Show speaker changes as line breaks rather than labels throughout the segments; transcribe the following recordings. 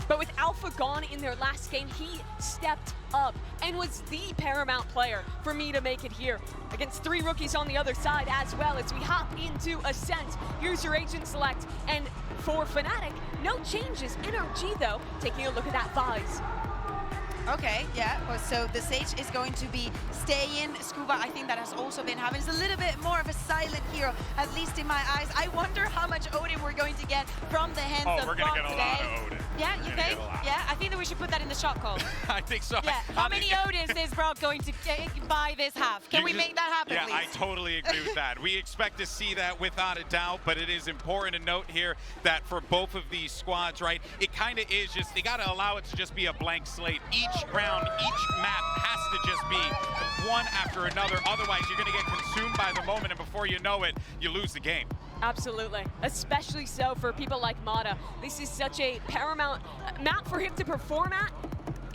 But with Alpha gone in their last game, he stepped up and was the paramount player for me to make it here. Against 3 rookies on the other side as well as we hop into Ascent. Here's your agent select. And for Fnatic, no changes. NRG though, taking a look at that Vise.
Okay, yeah, well, so the Sage is going to be staying. Scuba, I think that has also been happening. It's a little bit more of a silent hero, at least in my eyes. I wonder how much Odin we're going to get from the hands of
we're going to get
today.
a lot of Odin.
Yeah, you think? Yeah, I think that we should put that in the shot call.
I think so.
Yeah, how many Odins is Brock going to buy this half? Can we make that happen,
yeah,
please?
I totally agree with that. We expect to see that without a doubt, but it is important to note here that for both of these squads, right, it kind of is just, they got to allow it to just be a blank slate. Each round, each map has to just be one after another. Otherwise, you're going to get consumed by the moment, and before you know it, you lose the game.
Absolutely, especially so for people like Mata. This is such a paramount map for him to perform at.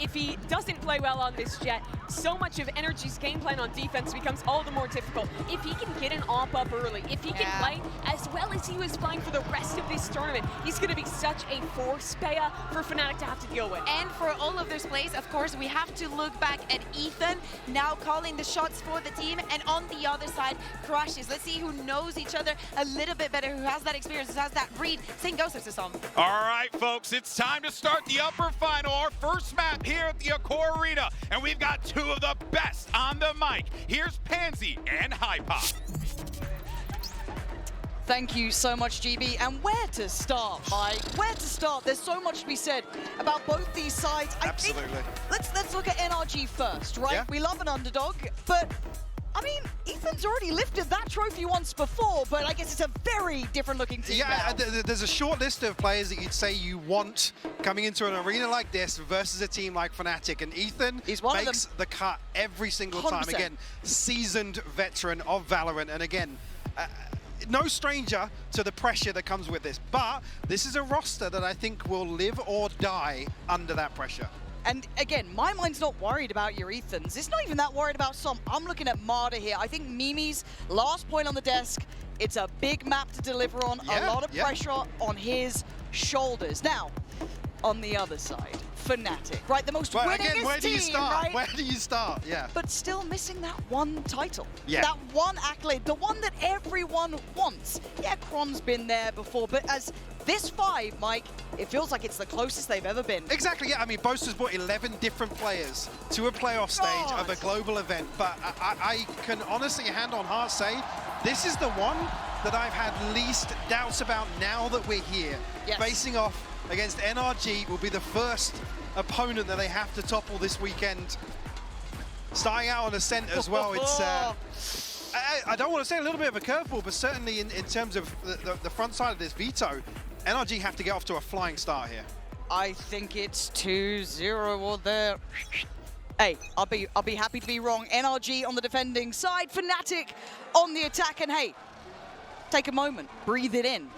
If he doesn't play well on this Jet, so much of NRG's game plan on defense becomes all the more difficult. If he can get an op up early, if he can play as well as he was playing for the rest of this tournament, he's going to be such a force payer for Fnatic to have to deal with.
And for all of those plays, of course, we have to look back at Ethan, now calling the shots for the team, and on the other side, Crushes. Let's see who knows each other a little bit better, who has that experience, who has that read. Same goes to some.
All right, folks, it's time to start the upper final, our first map here at the Accor Arena, and we've got 2 of the best on the mic. Here's Pansy and Hypop.
Thank you so much, GB. And where to start, Mike? Where to start? There's so much to be said about both these sides.
Absolutely.
I think let's look at NRG first, right?
Yeah.
We love an underdog, but I mean, Ethan's already lifted that trophy once before, but I guess it's a very different looking team
Yeah,
now.
there's a short list of players that you'd say you want coming into an arena like this versus a team like Fnatic, and Ethan makes the cut every single time.
100%.
Again, seasoned veteran of Valorant, and again, no stranger to the pressure that comes with this, but this is a roster that I think will live or die under that pressure.
And again, my mind's not worried about your Ethans. It's not even that worried about some. I'm looking at Marta here. I think Mimi's last point on the desk, it's a big map to deliver on, a lot of pressure on his shoulders. Now, on the other side, Fnatic, right? The most winningest
again, where do you
team,
start?
right?
Where do you start? Yeah.
But still missing that one title.
Yeah.
That one accolade, the one that everyone wants. Yeah, Crom's been there before, but as this 5, Mike, it feels like it's the closest they've ever been.
Exactly, yeah. I mean, Boaster's brought 11 different players to a playoff stage of a global event, but I can honestly, hand on heart, say this is the one that I've had least doubts about now that we're here.
Yes.
Facing off against NRG will be the first opponent that they have to topple this weekend. Starting out on Ascent as well, it's I don't want to say a little bit of a curveball, but certainly in terms of the front side of this veto, NRG have to get off to a flying start here.
I think it's 2-0 or there. Hey, I'll be happy to be wrong. NRG on the defending side, Fnatic on the attack, and hey, take a moment, breathe it in.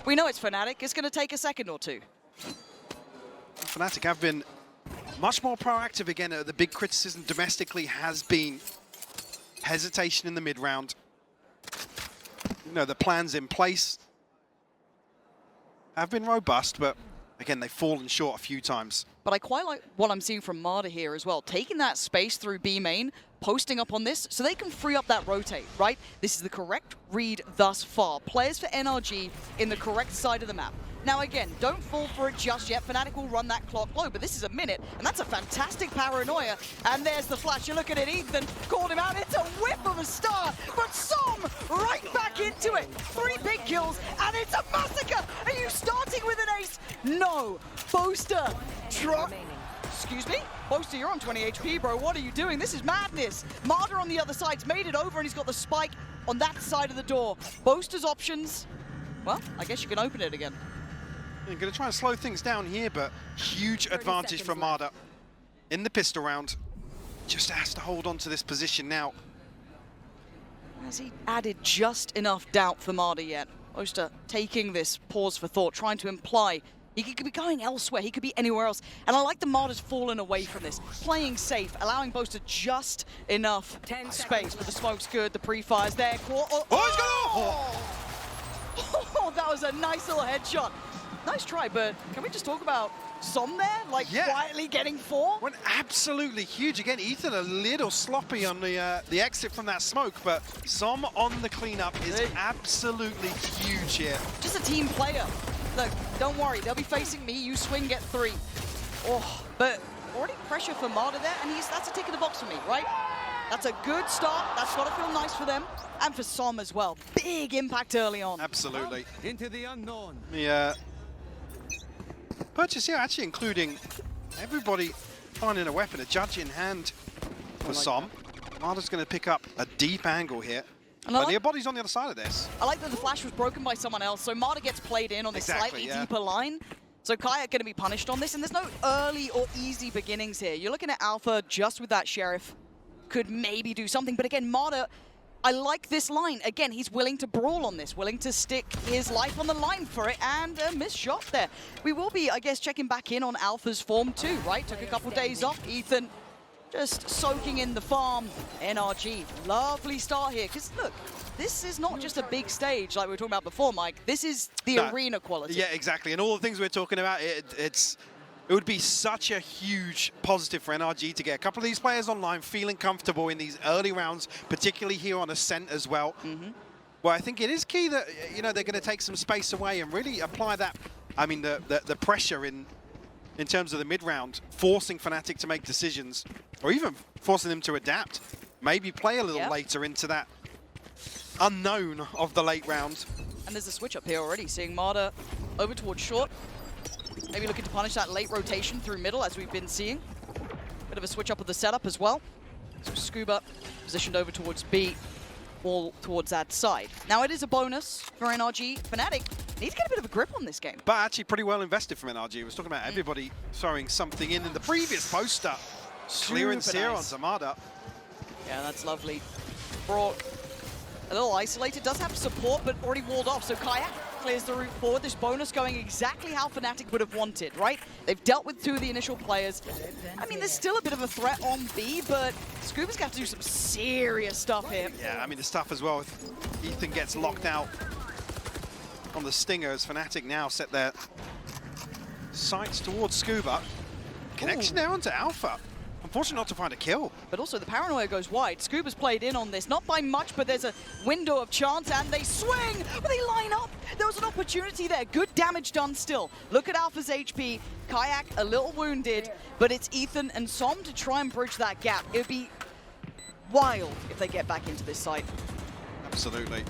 We know it's Fnatic, it's going to take a second or two.
Fnatic have been much more proactive again. The big criticism domestically has been hesitation in the mid-round. You know, the plans in place have been robust, but again, they've fallen short a few times.
But I quite like what I'm seeing from Marta here as well, taking that space through B main, posting up on this, so they can free up that rotate, right? This is the correct read thus far. Players for NRG in the correct side of the map. Now again, don't fall for it just yet. Fnatic will run that clock low, but this is a minute, and that's a fantastic paranoia. And there's the flash. You look at it, Ethan called him out. It's a whip of a start, but Som right back into it. 3 big kills, and it's a massacre. Are you starting with an ace? No. Boaster. Excuse me? Boaster, you're on 20 HP, bro. What are you doing? This is madness. Marta on the other side's made it over, and he's got the spike on that side of the door. Boaster's options, well, I guess you can open it again.
You're going to try and slow things down here, but huge advantage for Marta in the pistol round. Just has to hold on to this position now.
Has he added just enough doubt for Marta yet? Boaster taking this pause for thought, trying to imply he could be going elsewhere, he could be anywhere else. And I like the Marta's fallen away from this, playing safe, allowing Boaster just enough space. But the smoke's good, the pre-fire's there. Oh, that was a nice little headshot. Nice try, but can we just talk about Som there, like quietly getting 4.
Went absolutely huge. Again, Ethan a little sloppy on the exit from that smoke, but Som on the cleanup is absolutely huge here.
Just a team player. Look, don't worry, they'll be facing me. You swing, get 3. Oh, but already pressure for Marta there, and that's a tick in the box for me, right? That's a good start. That's got to feel nice for them. And for Som as well. Big impact early on.
Absolutely.
Into the unknown.
The purchase here actually including everybody finding a weapon, a judge in hand for Som. Marta's going to pick up a deep angle here. But the body's on the other side of this.
I like that the flash was broken by someone else, so Marta gets played in on this slightly deeper line. So Kayak going to be punished on this, and there's no early or easy beginnings here. You're looking at Alpha just with that Sheriff. Could maybe do something, but again, Marta, I like this line. Again, he's willing to brawl on this, willing to stick his life on the line for it, and a missed shot there. We will be, I guess, checking back in on Alpha's form too, right? Took a couple days off. Ethan just soaking in the farm. NRG, lovely start here, because look, this is not just a big stage like we were talking about before, Mike. This is the arena quality.
Yeah, exactly. And all the things we're talking about, it would be such a huge positive for NRG to get a couple of these players online feeling comfortable in these early rounds, particularly here on Ascent as well. Well, I think it is key that, you know, they're going to take some space away and really apply that, I mean, the pressure in terms of the mid-round, forcing Fnatic to make decisions, or even forcing them to adapt. Maybe play a little later into that unknown of the late round.
And there's a switch up here already, seeing Marta over towards short. Maybe looking to punish that late rotation through middle, as we've been seeing. Bit of a switch up of the setup as well. So Scuba positioned over towards B, all towards that side. Now it is a bonus for NRG. Fnatic need to get a bit of a grip on this game.
But actually pretty well invested from NRG. I was talking about everybody throwing something in the previous poster. Clearance here on Zamada.
Yeah, that's lovely. Brock, a little isolated, does have support, but already walled off. So Kayak clears the route forward. This bonus going exactly how Fnatic would have wanted, right? They've dealt with 2 of the initial players. I mean, there's still a bit of a threat on B, but Scuba's got to do some serious stuff here.
Yeah, I mean, the stuff as well. If Ethan gets locked out on the Stinger, as Fnatic now set their sights towards Scuba. Connection there onto Alpha. Unfortunate not to find a kill.
But also the paranoia goes wide. Scuba's played in on this, not by much, but there's a window of chance, and they swing, but they line up. There was an opportunity there. Good damage done still. Look at Alpha's HP. Kayak a little wounded, but it's Ethan and Som to try and bridge that gap. It would be wild if they get back into this site.
Absolutely.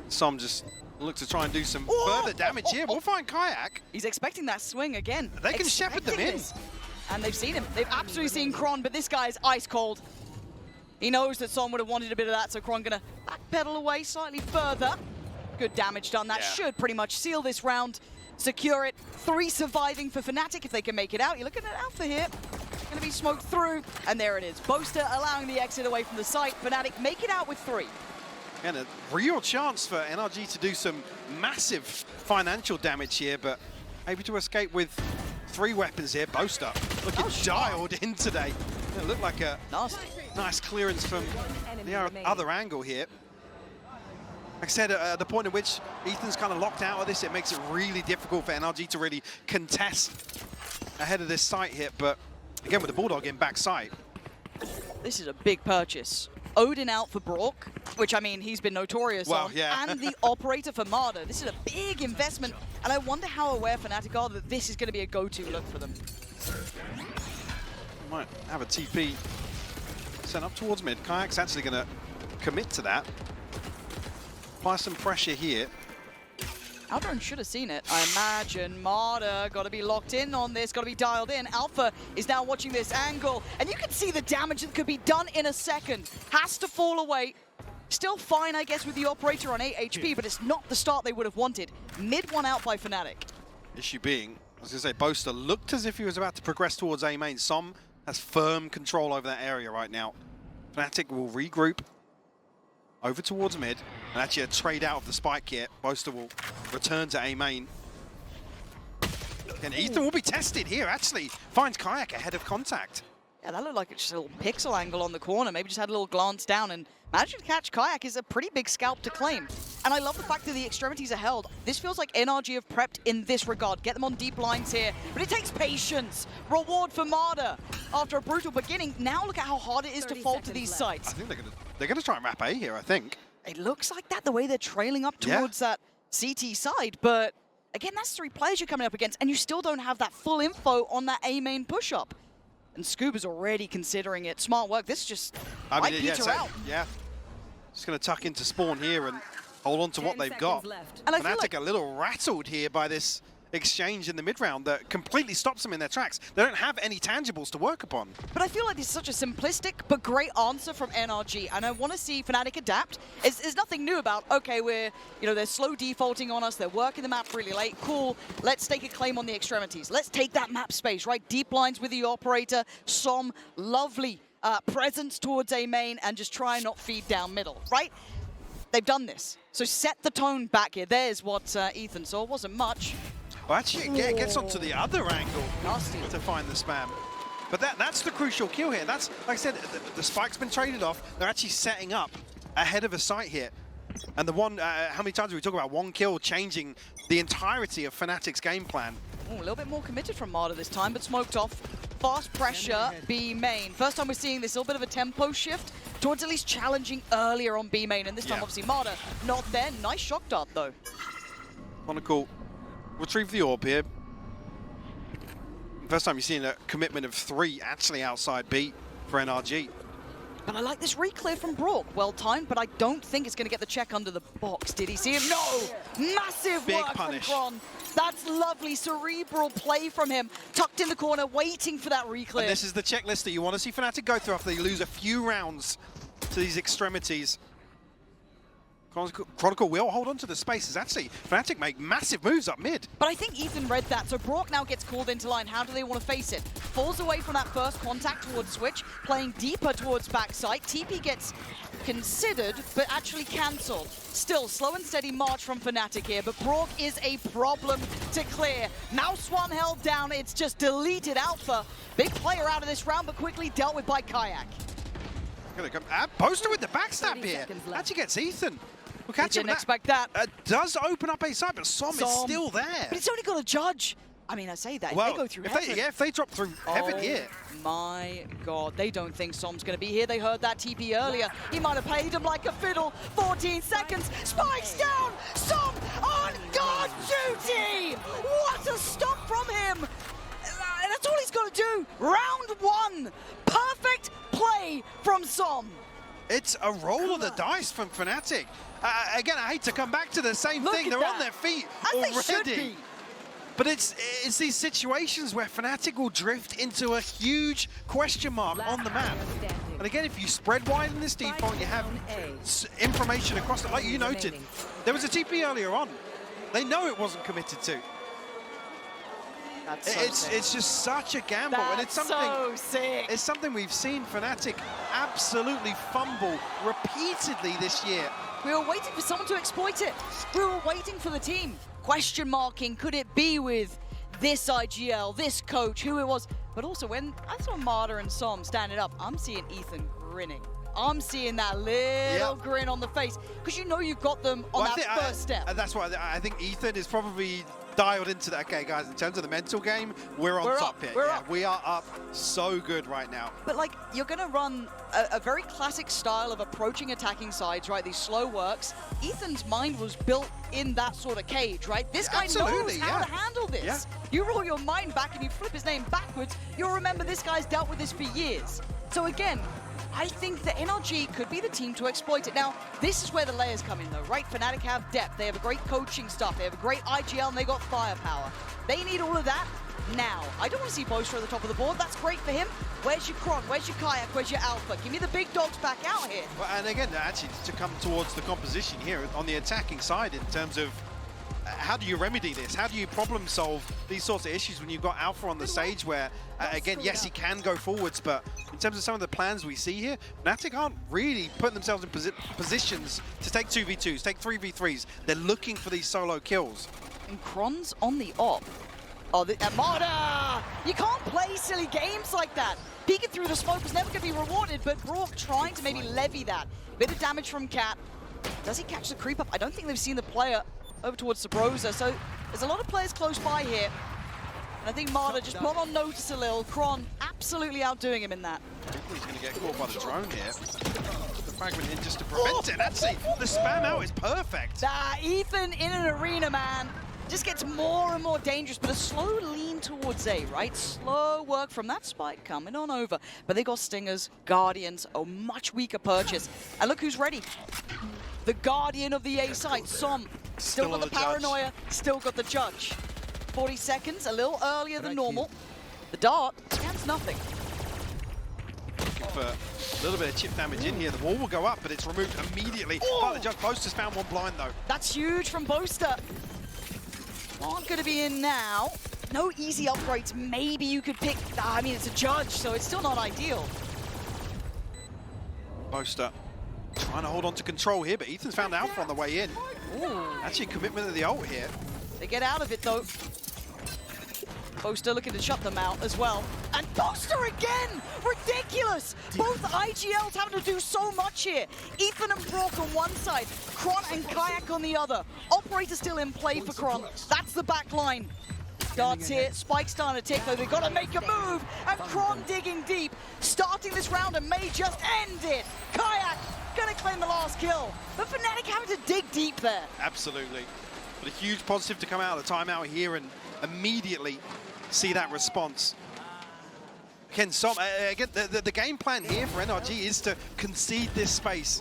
Som just look to try and do some further damage here. We'll find Kayak.
He's expecting that swing again.
They can shepherd them in.
And they've seen him. They've absolutely seen Kron, but this guy is ice cold. He knows that Som would have wanted a bit of that, so Kron gonna backpedal away slightly further. Good damage done. That should pretty much seal this round, secure it. 3 surviving for Fnatic if they can make it out. You're looking at Alpha here. Gonna be smoked through, and there it is. Boaster allowing the exit away from the site. Fnatic make it out with 3.
And a real chance for NRG to do some massive financial damage here, but able to escape with 3 weapons here. Boaster looking dialed in today. It looked like a nice clearance from the other angle here. Like I said, at the point at which Ethan's kind of locked out of this, it makes it really difficult for NRG to really contest ahead of this site hit. But again, with the Bulldog in backside.
This is a big purchase. Odin out for Brock, which, I mean, he's been notorious on, and the operator for Marta. This is a big investment, and I wonder how aware Fnatic are that this is going to be a go-to look for them.
Might have a TP sent up towards mid. Kayak's actually going to commit to that. Apply some pressure here.
Aldron should have seen it. I imagine Marta got to be locked in on this, got to be dialed in. Alpha is now watching this angle, and you can see the damage that could be done in a second. Has to fall away. Still fine, I guess, with the operator on 8 HP, but it's not the start they would have wanted. Mid one out by Fnatic.
Issue being, I was going to say, Boaster looked as if he was about to progress towards A main. Som has firm control over that area right now. Fnatic will regroup over towards mid, and actually a trade out of the spike here. Boaster will return to A main. And Ethan will be tested here, actually. Finds Kayak ahead of contact.
Yeah, that looked like just a little pixel angle on the corner. Maybe just had a little glance down and managing to catch Kayak is a pretty big scalp to claim. And I love the fact that the extremities are held. This feels like NRG have prepped in this regard. Get them on deep lines here, but it takes patience. Reward for Marder after a brutal beginning. Now look at how hard it is to fall to these sites.
I think they're gonna try and wrap A here, I think.
It looks like that, the way they're trailing up towards that CT side, but again, that's 3 players you're coming up against, and you still don't have that full info on that A main push-up. And Scuba's already considering it. Smart work. This just might peter out.
Yeah. Just going to tuck into spawn here and hold on to what they've got.
And I feel
Fnatic
like
a little rattled here by this exchange in the mid-round that completely stops them in their tracks. They don't have any tangibles to work upon.
But I feel like this is such a simplistic but great answer from NRG, and I want to see Fnatic adapt. There's nothing new about, okay, they're slow defaulting on us, they're working the map really late, cool, let's take a claim on the extremities. Let's take that map space, right? Deep lines with the operator, Som, lovely presence towards A main, and just try and not feed down middle, right? They've done this. So set the tone back here. There's what Ethan saw, wasn't much.
Well, actually, it gets onto the other angle
Nasty.
to find the spam. But that's the crucial kill here. That's, like I said, the spike's been traded off. They're actually setting up ahead of a site here. And the one, how many times do we talk about one kill changing the entirety of Fnatic's game plan?
Ooh, a little bit more committed from Marder this time, but smoked off. Fast pressure, B main. First time we're seeing this little bit of a tempo shift towards at least challenging earlier on B main. And this time, obviously, Marder not there. Nice shock dart, though.
Monaco retrieve the orb here. First time you're seeing a commitment of 3 actually outside B for NRG.
But I like this reclear from Brock. Well timed, but I don't think it's going to get the check under the box. Did he see him? No! Massive
Big
work
punish.
from Kron. That's lovely, cerebral play from him. Tucked in the corner, waiting for that reclear.
And this is the checklist that you want to see Fnatic go through after they lose a few rounds to these extremities. Chronicle will hold on to the spaces. Actually, Fnatic make massive moves up mid.
But I think Ethan read that, so Brock now gets called into line. How do they want to face it? Falls away from that first contact towards Switch, playing deeper towards backside. TP gets considered, but actually cancelled. Still, slow and steady march from Fnatic here, but Brock is a problem to clear. Mouse one held down, it's just deleted Alpha. Big player out of this round, but quickly dealt with by Kayak.
Gonna come, Poster with the backstab here. Actually gets Ethan. We'll catch him.
Didn't expect that.
Does open up a side, but Som is still there.
But it's only got a judge. I mean, I say that.
Well,
if they go through heaven.
if they drop through heaven here.
My God, they don't think Som's going to be here. They heard that TP earlier. He might have played him like a fiddle. 14 seconds. Spikes down. Som on guard duty. What a stop from him. That's all he's got to do. Round 1. Perfect play from Som.
It's a roll of the dice from Fnatic. Again, I hate to come back to the same thing. They're on their feet already. But it's these situations where Fnatic will drift into a huge question mark on the map. And again, if you spread wide in this default, you have information across it, like you noted. There was a TP earlier on. They know it wasn't committed to. It's just such a gamble, and it's something.
So sick.
It's something we've seen Fnatic absolutely fumble repeatedly this year.
We were waiting for someone to exploit it. We were waiting for the team. Question marking, could it be with this IGL, this coach, who it was? But also, when I saw Marder and Som standing up, I'm seeing Ethan grinning. I'm seeing that little grin on the face, because you know you've got them on that first step.
That's why I think Ethan is probably dialed into that. Okay, guys, in terms of the mental game, we're on top here. We are up so good right now.
But like, you're going to run a very classic style of approaching attacking sides, right? These slow works. Ethan's mind was built in that sort of cage, right? This guy knows how to handle this.
Yeah.
You roll your mind back and you flip his name backwards, you'll remember this guy's dealt with this for years. So again, I think that NRG could be the team to exploit it. Now, this is where the layers come in though, right? Fnatic have depth, they have a great coaching staff, they have a great IGL, and they got firepower. They need all of that now. I don't want to see Boaster at the top of the board, that's great for him. Where's your Kron, where's your Kayak, where's your Alpha? Give me the big dogs back out here.
Well, and again, actually, to come towards the composition here on the attacking side in terms of how do you remedy this? How do you problem solve these sorts of issues when you've got Alpha on the stage where, again, yes, he can go forwards, but in terms of some of the plans we see here, Fnatic aren't really putting themselves in positions to take 2v2s, take 3v3s. They're looking for these solo kills.
And Kron's on the op. Oh, and Marta! You can't play silly games like that. Peeking through the smoke was never going to be rewarded, but Brook trying to maybe levy that. Bit of damage from Cat. Does he catch the creep up? I don't think they've seen the player over towards Sabrosa, so there's a lot of players close by here. And I think Marta just put on notice a little. Kron absolutely outdoing him in that.
He's going to get caught by the drone here. The fragment in just to prevent it. Actually, the spam out is perfect.
Ethan in an arena, man, just gets more and more dangerous, but a slow lean towards A, right? Slow work from that spike coming on over. But they got Stingers, Guardians, a much weaker purchase. And look who's ready. The Guardian of the A side, Som. Still got the paranoia, still got the judge. 40 seconds, a little earlier than normal. The dart scans nothing.
Looking for a little bit of chip damage in here. The wall will go up, but it's removed immediately. But the judge Boaster's found one blind though.
That's huge from Boaster. Aren't going to be in now. No easy upgrades. Maybe you could pick. I mean, it's a judge, so it's still not ideal.
Boaster trying to hold on to control here, but Ethan's found Alpha on the way in.
Ooh.
Actually, commitment of the ult here.
They get out of it, though. Boaster looking to shut them out as well. And Boaster again! Ridiculous! Both IGLs having to do so much here. Ethan and Brock on one side, Kron and Kayak on the other. Operator still in play for Kron. That's the back line. Darts here, Spike starting to tick though. They've got to make a move. And Kron digging deep. Starting this round and may just end it. Kayak gonna claim the last kill. But Fnatic having to dig deep there.
Absolutely. But a huge positive to come out of the timeout here and immediately see that response. Again, the game plan here for NRG is to concede this space.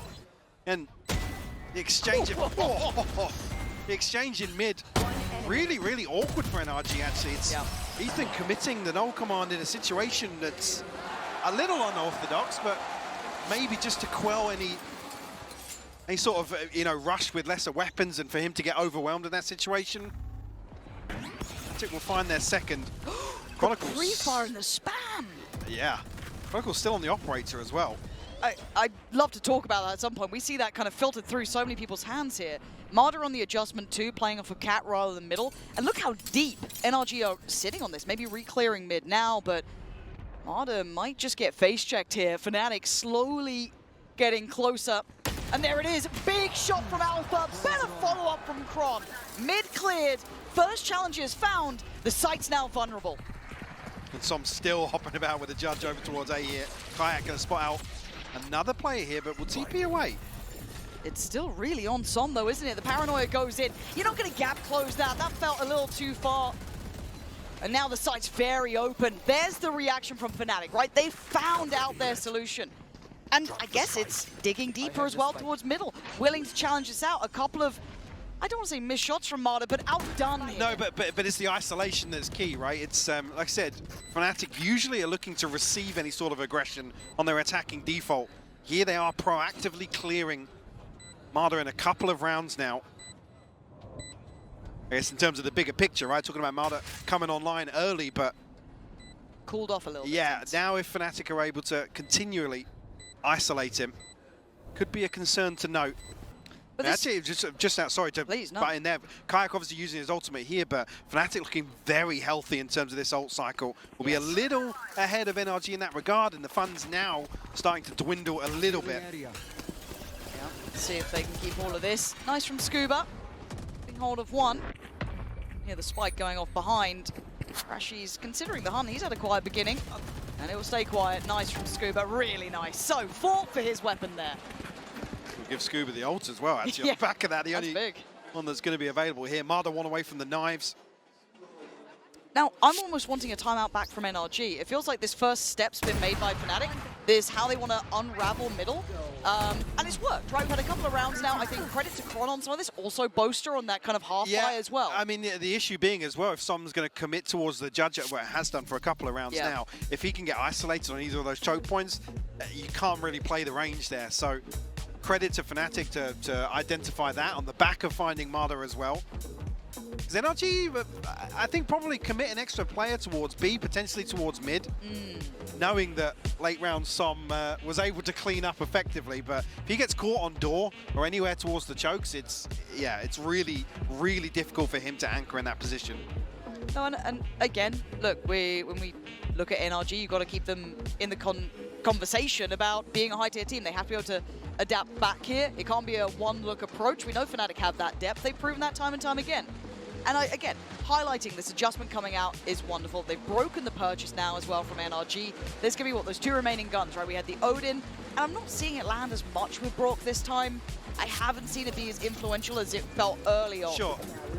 And the exchange, the exchange in mid, really, really awkward for NRG actually. It's Ethan committing the null command in a situation that's a little unorthodox, but maybe just to quell any sort of, rush with lesser weapons and for him to get overwhelmed in that situation. Fnatic will find their second. Chronicles.
Pre-fire in the spam.
Yeah. Chronicles still on the operator as well.
I'd love to talk about that at some point. We see that kind of filtered through so many people's hands here. Marta on the adjustment too, playing off of Cat rather than middle. And look how deep NRG are sitting on this. Maybe re-clearing mid now, but Marta might just get face-checked here. Fnatic slowly getting closer. And there it is, big shot from Alpha, better follow-up from Kron. Mid cleared, first challenges found, the site's now vulnerable.
And Som still hopping about with the judge over towards A here. Kayak gonna spot out another player here, but will TP away.
It's still really on Som though, isn't it? The paranoia goes in. You're not gonna gap close that. That felt a little too far. And now the site's very open. There's the reaction from Fnatic, right? They found out their solution. And I guess it's digging deeper as well towards middle. Willing to challenge this out. A couple of, I don't want to say missed shots from Marta, but outdone here.
No, but it's the isolation that's key, right? It's, like I said, Fnatic usually are looking to receive any sort of aggression on their attacking default. Here they are proactively clearing Marta in a couple of rounds now. I guess in terms of the bigger picture, right? Talking about Marta coming online early, but...
Cooled off a little bit.
Yeah, now if Fnatic are able to continually isolate him, could be a concern to note. But actually, just out, sorry to butt in there. Kayak obviously using his ultimate here, but Fnatic looking very healthy in terms of this ult cycle. Will be a little ahead of NRG in that regard, and the funds now starting to dwindle a little bit.
Yeah, let's see if they can keep all of this. Nice from Scuba. Getting hold of one. Here the spike going off behind. Rashi's considering the hunt. He's had a quiet beginning. And it will stay quiet. Nice from Scuba, really nice. So, fought for his weapon there.
We'll give Scuba the ult as well, actually. On the back of that, the only one that's going to be available here. Marta one away from the knives.
Now, I'm almost wanting a timeout back from NRG. It feels like this first step's been made by Fnatic. This is how they want to unravel middle. And it's worked, right? We've had a couple of rounds now. I think credit to Kron on some of this. Also Boaster on that kind of half-fire as well.
I mean, the issue being as well, if Som's going to commit towards the judge, well, it has done for a couple of rounds now, if he can get isolated on either of those choke points, you can't really play the range there. So credit to Fnatic to identify that on the back of finding Marta as well. Because NRG, I think, probably commit an extra player towards B, potentially towards mid, knowing that late round Som was able to clean up effectively. But if he gets caught on door or anywhere towards the chokes, it's really, really difficult for him to anchor in that position.
No, and again, look, when we look at NRG, you've got to keep them in the conversation about being a high-tier team. They have to be able to adapt back here. It can't be a one-look approach. We know Fnatic have that depth. They've proven that time and time again. And again, highlighting this adjustment coming out is wonderful. They've broken the purchase now as well from NRG. There's going to be, what, those 2 remaining guns, right? We had the Odin, and I'm not seeing it land as much with Brock this time. I haven't seen it be as influential as it felt early on.
Sure.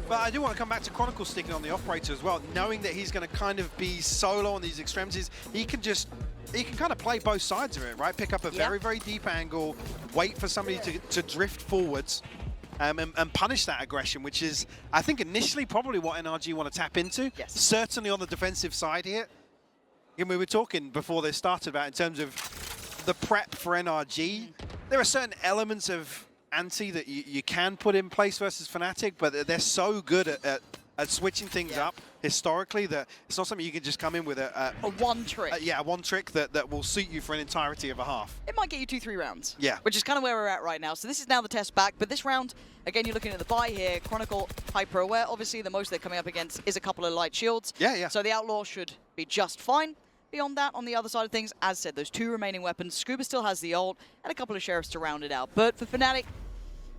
But I do want to come back to Chronicle sticking on the operator as well, knowing that he's going to kind of be solo on these extremities. He can kind of play both sides of it, right? Pick up a very, very deep angle, wait for somebody to drift forwards, and punish that aggression, which is, I think, initially probably what NRG want to tap into.
Yes.
Certainly on the defensive side here. And we were talking before they started about in terms of the prep for NRG. There are certain elements of anti that you can put in place versus Fnatic, but they're so good at switching things up historically that it's not something you can just come in with a
one trick.
One trick that will suit you for an entirety of a half.
It might get you 2-3 rounds.
Yeah.
Which is kind of where we're at right now. So this is now the test back, but this round, again, you're looking at the buy here. Chronicle hyper aware. Obviously, the most they're coming up against is a couple of light shields.
Yeah.
So the Outlaw should be just fine. Beyond that, on the other side of things, as said, those 2 remaining weapons. Scuba still has the ult and a couple of Sheriffs to round it out. But for Fnatic,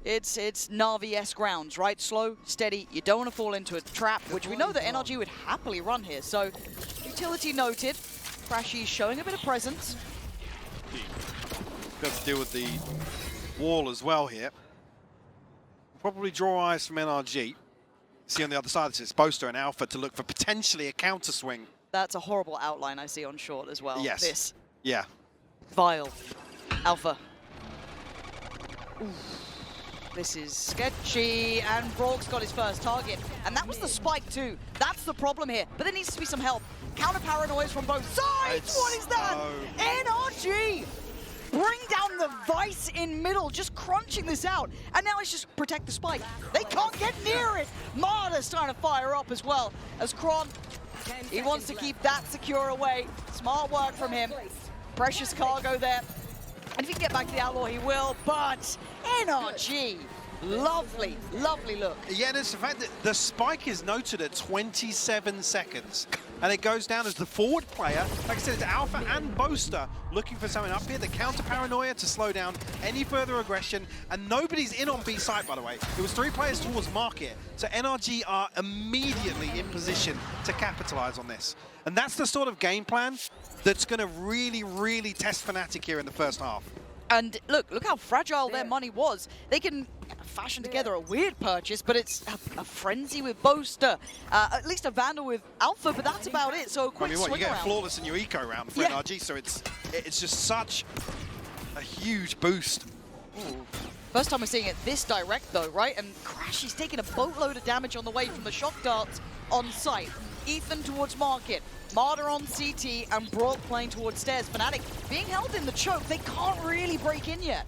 it's Na'Vi-esque rounds, right? Slow, steady. You don't want to fall into a trap, which we know that NRG would happily run here. So, utility noted. Crashy showing a bit of presence.
Got to deal with the wall as well here. Probably draw eyes from NRG. See on the other side, it's Boaster and Alpha to look for potentially a counter swing.
That's a horrible outline I see on short as well.
Yes.
This.
Yeah.
Vile. Alpha. Ooh. This is sketchy, and Brock's got his first target. And that was the spike too. That's the problem here. But there needs to be some help. Counter paranoias from both sides! What is that? NRG! Bring down the Vice in middle, just crunching this out. And now it's just protect the spike. They can't get near it. Marta's trying to fire up as well. As Kron, he wants to keep that secure away. Smart work from him. Precious cargo there. And if he can get back to the Outlaw, he will. But NRG, lovely, lovely look.
Yeah, and it's the fact that the spike is noted at 27 seconds. And it goes down as the forward player. Like I said, it's Alpha and Boaster looking for something up here. The counter paranoia to slow down any further aggression. And nobody's in on B site, by the way. It was 3 players towards market. So NRG are immediately in position to capitalize on this. And that's the sort of game plan that's going to really, really test Fnatic here in the first half.
And look how fragile their money was. They can fashion together a weird purchase, but it's a frenzy with Boaster. At least a Vandal with Alpha, but that's about it. So a quick swing
you get
around.
flawless in your eco round for NRG, so it's just such a huge boost.
Ooh. First time we're seeing it this direct though, right? And Crash is taking a boatload of damage on the way from the shock darts on site. Ethan towards market, Marta on CT, and Brock playing towards stairs. Fnatic being held in the choke. They can't really break in yet.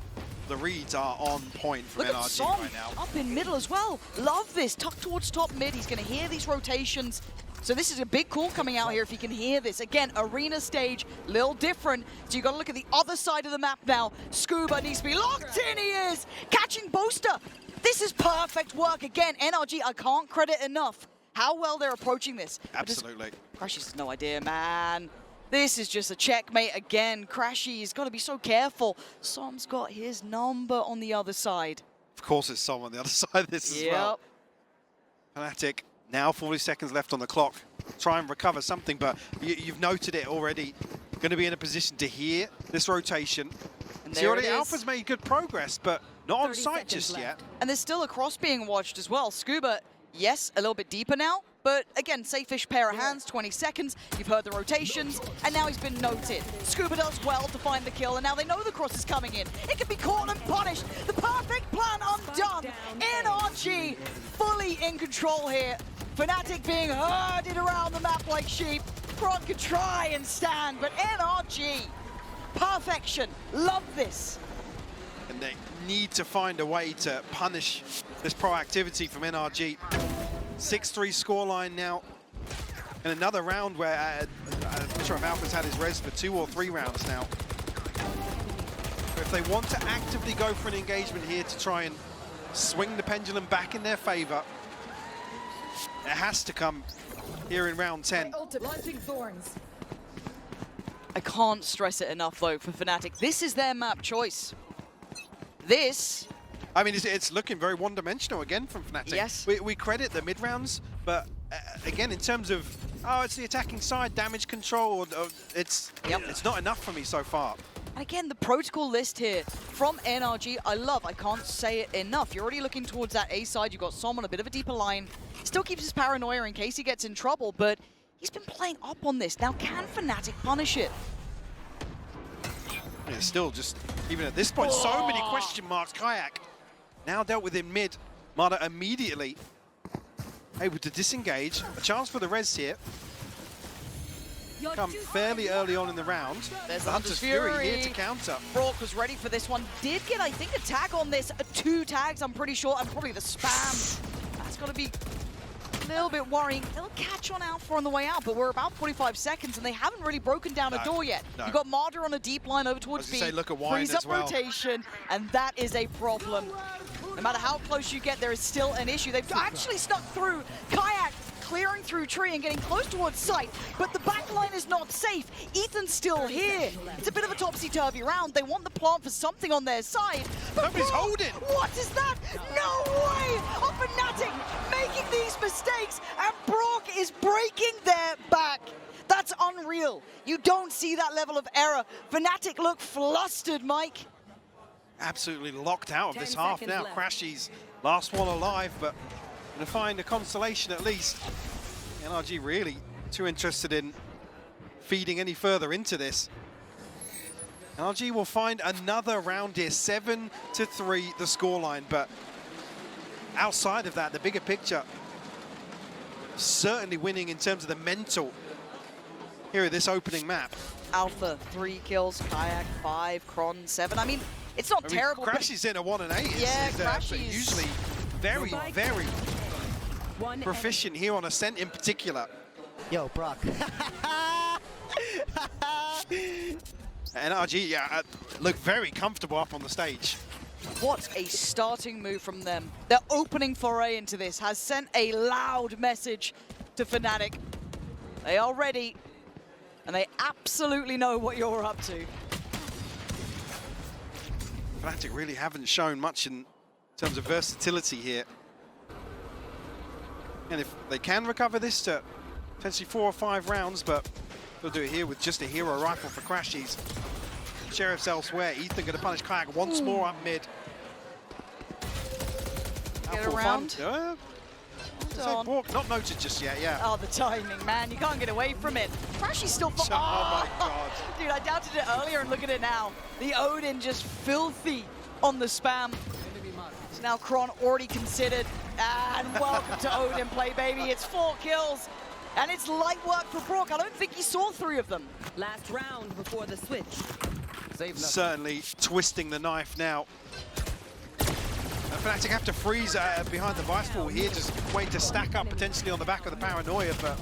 The reads are on point from
Look at
NRG
Som
right now.
up in middle as well. Love this. Tuck towards top mid. He's going to hear these rotations. So this is a big call coming out here if he can hear this. Again, arena stage, little different. So you've got to look at the other side of the map now. Scuba needs to be locked in. He is catching Boaster. This is perfect work. Again, NRG, I can't credit enough how well they're approaching this.
Absolutely.
Crashy has no idea, man. This is just a checkmate again. Crashy's got to be so careful. Som's got his number on the other side.
Of course it's Som on the other side of this as well. Fnatic, now 40 seconds left on the clock. Try and recover something, but you've noted it already. Going to be in a position to hear this rotation.
And
See, already Alpha's made good progress, but not on site just yet.
And there's still a cross being watched as well. Scuba, yes, a little bit deeper now, but again, safe-ish pair of hands, 20 seconds. You've heard the rotations, and now he's been noted. Scuba does well to find the kill, and now they know the cross is coming in. It can be caught and punished. The perfect plan undone. NRG fully in control here. Fnatic being herded around the map like sheep. Kron could try and stand, but NRG, perfection. Love this.
And they need to find a way to punish this proactivity from NRG. 6-3 scoreline now. In another round where I'm not sure if Alpha's had his res for 2 or 3 rounds now. But if they want to actively go for an engagement here to try and swing the pendulum back in their favor, it has to come here in round 10.
Launching thorns.
I can't stress it enough, though, for Fnatic. This is their map choice. This...
I mean, it's looking very one-dimensional again from Fnatic.
Yes.
We credit the mid-rounds, but again, in terms of, oh, it's the attacking side, damage control, it's not enough for me so far.
And again, the protocol list here from NRG, I can't say it enough. You're already looking towards that A side. You've got Som on a bit of a deeper line. Still keeps his paranoia in case he gets in trouble, but he's been playing up on this. Now, can Fnatic punish it?
Yeah, still just, even at this point, so many question marks. Kayak now dealt with in mid. Mada immediately able to disengage. A chance for the res here. Come fairly early on in the round.
There's
the Hunter's Fury here to counter.
Brock was ready for this one. Did get, I think, a tag on this. 2 tags, I'm pretty sure, and probably the spam. That's got to be a little bit worrying. They'll catch on out for on the way out, but we're about 45 seconds, and they haven't really broken down a door yet.
No.
You've got Marder on a deep line over towards B.
Say, look at Wine
frees
as
up
well.
rotation, and that is a problem. No matter how close you get, there is still an issue. They've actually snuck through. Kayak clearing through tree and getting close towards sight, but the back line is not safe. Ethan's still here. It's a bit of a topsy-turvy round. They want the plant for something on their side. But
Nobody's
Brock,
holding.
What is that? No way! Of Fnatic making these mistakes, and Brock is breaking their back. That's unreal. You don't see that level of error. Fnatic look flustered, Mike.
Absolutely locked out of this
10
half
seconds
now.
left.
Crashy's last one alive, but going to find a consolation at least. NRG really too interested in feeding any further into this. NRG will find another round here, 7-3 the scoreline, but outside of that, the bigger picture, certainly winning in terms of the mental here at this opening map.
Alpha, 3 kills, Kayak, 5, Kron, 7. I mean, it's not terrible.
Crashy's in a 1 and 8.
Yeah,
is
Crashy's
usually very, very
One
proficient here on Ascent in particular.
Yo, Brock.
NRG, yeah, look very comfortable up on the stage.
What a starting move from them. Their opening foray into this has sent a loud message to Fnatic. They are ready, and they absolutely know what you're up to.
Fnatic really haven't shown much in terms of versatility here. And if they can recover this to potentially 4 or 5 rounds, but they'll do it here with just a hero rifle for Crashies. Sheriff's elsewhere. Ethan going to punish Kayak once more up mid.
Get around.
Brock not noted just yet, yeah.
Oh, the timing, man. You can't get away from it. Crashy's still...
Oh my God.
Dude, I doubted it earlier, and look at it now. The Odin just filthy on the spam. So now Kron already considered. And welcome to Odin play, baby. It's 4 kills. And it's light work for Brock. I don't think he saw 3 of them.
last round before the switch.
Certainly twisting the knife now. Fnatic have to freeze behind the Vice Ball here, just wait to stack up potentially on the back of the paranoia, but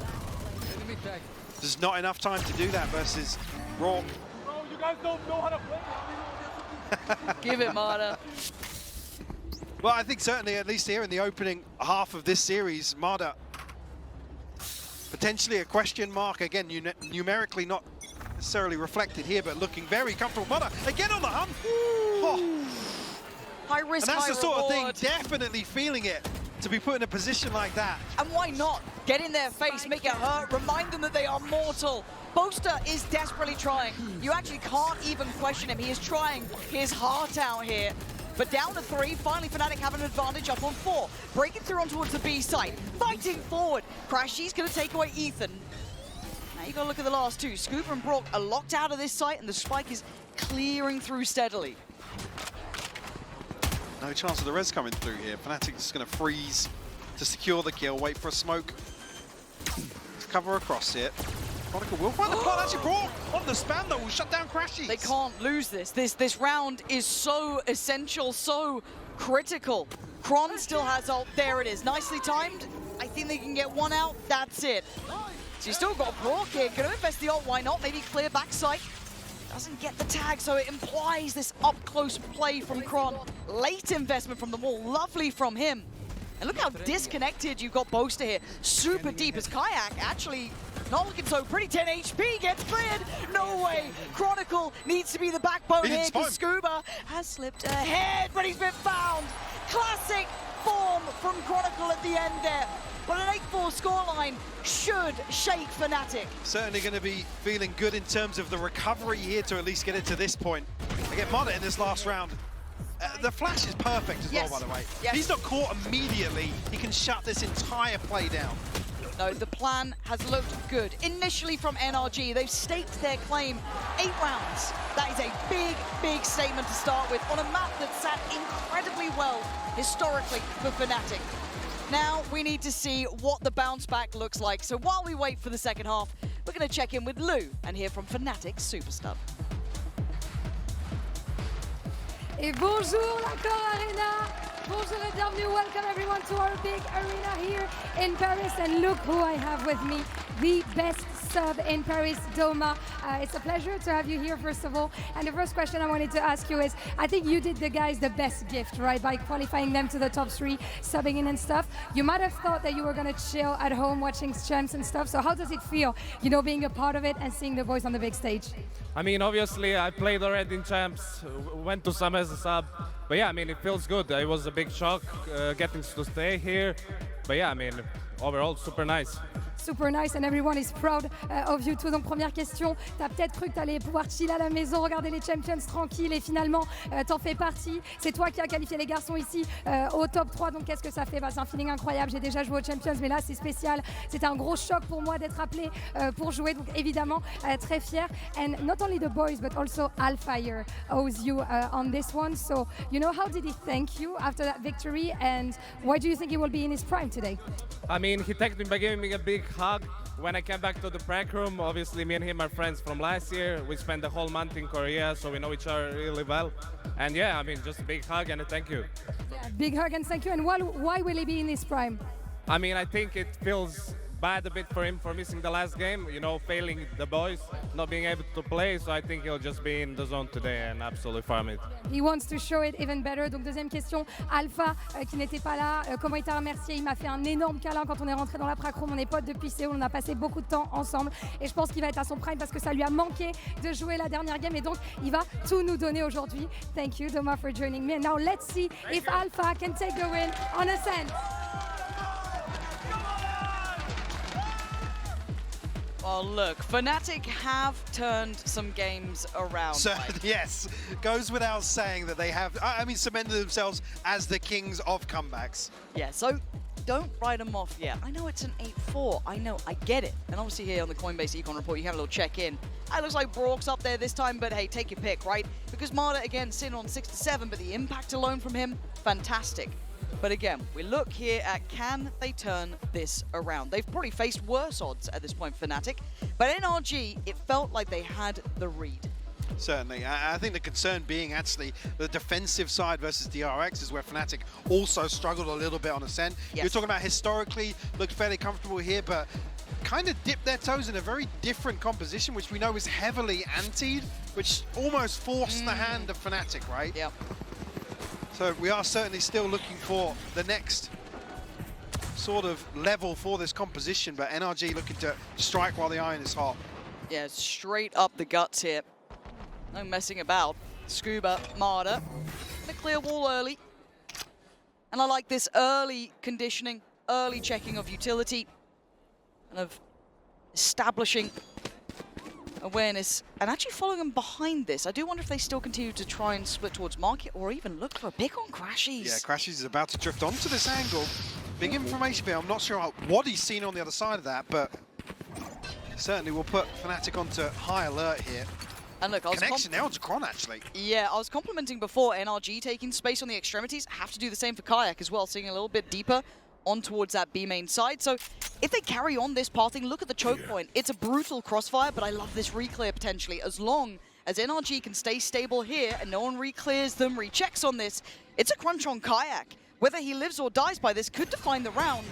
there's not enough time to do that versus Raw.
You guys don't know how to play.
Give it, Marta.
Well, I think certainly, at least here in the opening half of this series, Marta, potentially a question mark. Again, numerically not necessarily reflected here, but looking very comfortable. Marta, again on the hunt. Oh.
High risk,
And that's
high
the sort of thing,
reward.
definitely feeling it, to be put in a position like that.
And why not? Get in their face, make it hurt, remind them that they are mortal. Boaster is desperately trying. You actually can't even question him. He is trying his heart out here. But down to 3, finally Fnatic have an advantage up on 4. Breaking through on towards the B side, fighting forward. Crashy's gonna take away Ethan. Now you gotta look at the last 2. Scuba and Brock are locked out of this site, and the spike is clearing through steadily.
No chance of the res coming through here. Fnatic just going to freeze to secure the kill, wait for a smoke. Let's cover across here. Monica will find the plot. Actually, Brock on the spam though will shut down Crashies.
They can't lose this. This round is so essential, so critical. Kron still has ult. There it is. Nicely timed. I think they can get 1 out. That's it. So you still got Brock here. Gonna invest the ult. Why not? Maybe clear backside. Doesn't get the tag, so it implies this up-close play from Kron. Late investment from the wall. Lovely from him. And look how disconnected you've got Boaster here. Super deep as Kayak actually not looking so pretty. 10 HP gets cleared. No way. Chronicle needs to be the backbone here because Scuba has slipped ahead, but he's been found. Classic form from Chronicle at the end there. But an 8-4 scoreline should shake Fnatic.
Certainly going to be feeling good in terms of the recovery here to at least get it to this point. They get Mata in this last round. The flash is perfect as well, by the way.
Yes.
If he's not caught immediately, he can shut this entire play down.
No, the plan has looked good. Initially from NRG, they've staked their claim 8 rounds. That is a big, big statement to start with on a map that sat incredibly well historically for Fnatic. Now we need to see what the bounce back looks like. So while we wait for the second half, we're going to check in with Lou and hear from Fnatic's Superstar.
Et bonjour l'Accor Arena. Bonjour et bienvenue. Welcome everyone to our big arena here in Paris. And look who I have with me, the best sub in Paris, Doma. It's a pleasure to have you here, first of all. And the first question I wanted to ask you is, I think you did the guys the best gift, right? By qualifying them to the top 3, subbing in and stuff. You might have thought that you were going to chill at home watching champs and stuff. So how does it feel, you know, being a part of it and seeing the boys on the big stage?
I mean, obviously, I played already in champs, went to some as a sub. But yeah, I mean, it feels good. It was a big shock getting to stay here. But yeah, I mean, overall, super nice.
Super nice and everyone is proud of you too. Donc première question, t'as peut-être cru que t'allais pouvoir chiller à la maison, regarder les Champions tranquille et finalement t'en fais partie. C'est toi qui as qualifié les garçons ici au top 3, donc qu'est-ce que ça fait? C'est un feeling incroyable, j'ai déjà joué aux Champions mais là c'est spécial. C'était un gros choc pour moi d'être appelé pour jouer, donc évidemment très fier. And not only the boys but also Alfire owes you on this one. So you know, how did he thank you after that victory and why do you think he will be in his prime today?
I mean, he thanked me by giving me a big hug. When I came back to the prac room, obviously me and him are friends from last year. We spent the whole month in Korea, so we know each other really well. And yeah, I mean, just a big hug and a thank you.
Yeah, big hug and thank you. And why will he be in his prime?
I mean, I think it feels bad a bit for him for missing the last game, you know, failing the boys, not being able to play. So I think he'll just be in the zone today and absolutely farm it.
He wants to show it even better. Donc deuxième question, Alpha qui n'était pas là, comment il t'a remercié? Il m'a fait un énorme câlin quand on est rentré dans la prac room. On est potes depuis Séoul, on a passé beaucoup de temps ensemble et je pense qu'il va être à son prime parce que ça lui a manqué de jouer la dernière game et donc il va tout nous donner aujourd'hui. Thank you, Doma, for joining me. And now let's see if Alpha can take the win on Ascent.
Well, look, Fnatic have turned some games around.
So, yes, goes without saying that they have, I mean, cemented themselves as the kings of comebacks.
Yeah, so don't write them off yet. I know it's an 8-4. I know, I get it. And obviously here on the Coinbase Econ report, you have a little check-in. It looks like Brock's up there this time, but hey, take your pick, right? Because Mata, again, sitting on 6-7, but the impact alone from him, fantastic. But again, we look here at can they turn this around? They've probably faced worse odds at this point for Fnatic, but NRG, it felt like they had the read.
Certainly. I think the concern being actually the defensive side versus DRX is where Fnatic also struggled a little bit on Ascent.
Yes.
You're talking about historically, looked fairly comfortable here, but kind of dipped their toes in a very different composition, which we know is heavily antied, which almost forced the hand of Fnatic, right?
Yep.
So we are certainly still looking for the next sort of level for this composition, but NRG looking to strike while the iron is hot.
Yeah, straight up the guts here. No messing about. Scuba, Mata, the clear wall early. And I like this early conditioning, early checking of utility, and of establishing awareness, and actually following them behind this. I do wonder if they still continue to try and split towards market or even look for a pick on Crashies.
Yeah, Crashies is about to drift onto this angle. Big information here. I'm not sure what he's seen on the other side of that, but certainly will put Fnatic onto high alert here.
And look, I was
connection there onto Kron, actually.
Yeah, I was complimenting before NRG taking space on the extremities. Have to do the same for Kayak as well, seeing a little bit deeper on towards that B main side. So if they carry on this pathing, look at the choke point. It's a brutal crossfire, but I love this reclear potentially. As long as NRG can stay stable here and no one reclears them, rechecks on this, it's a crunch on Kayak. Whether he lives or dies by this could define the round.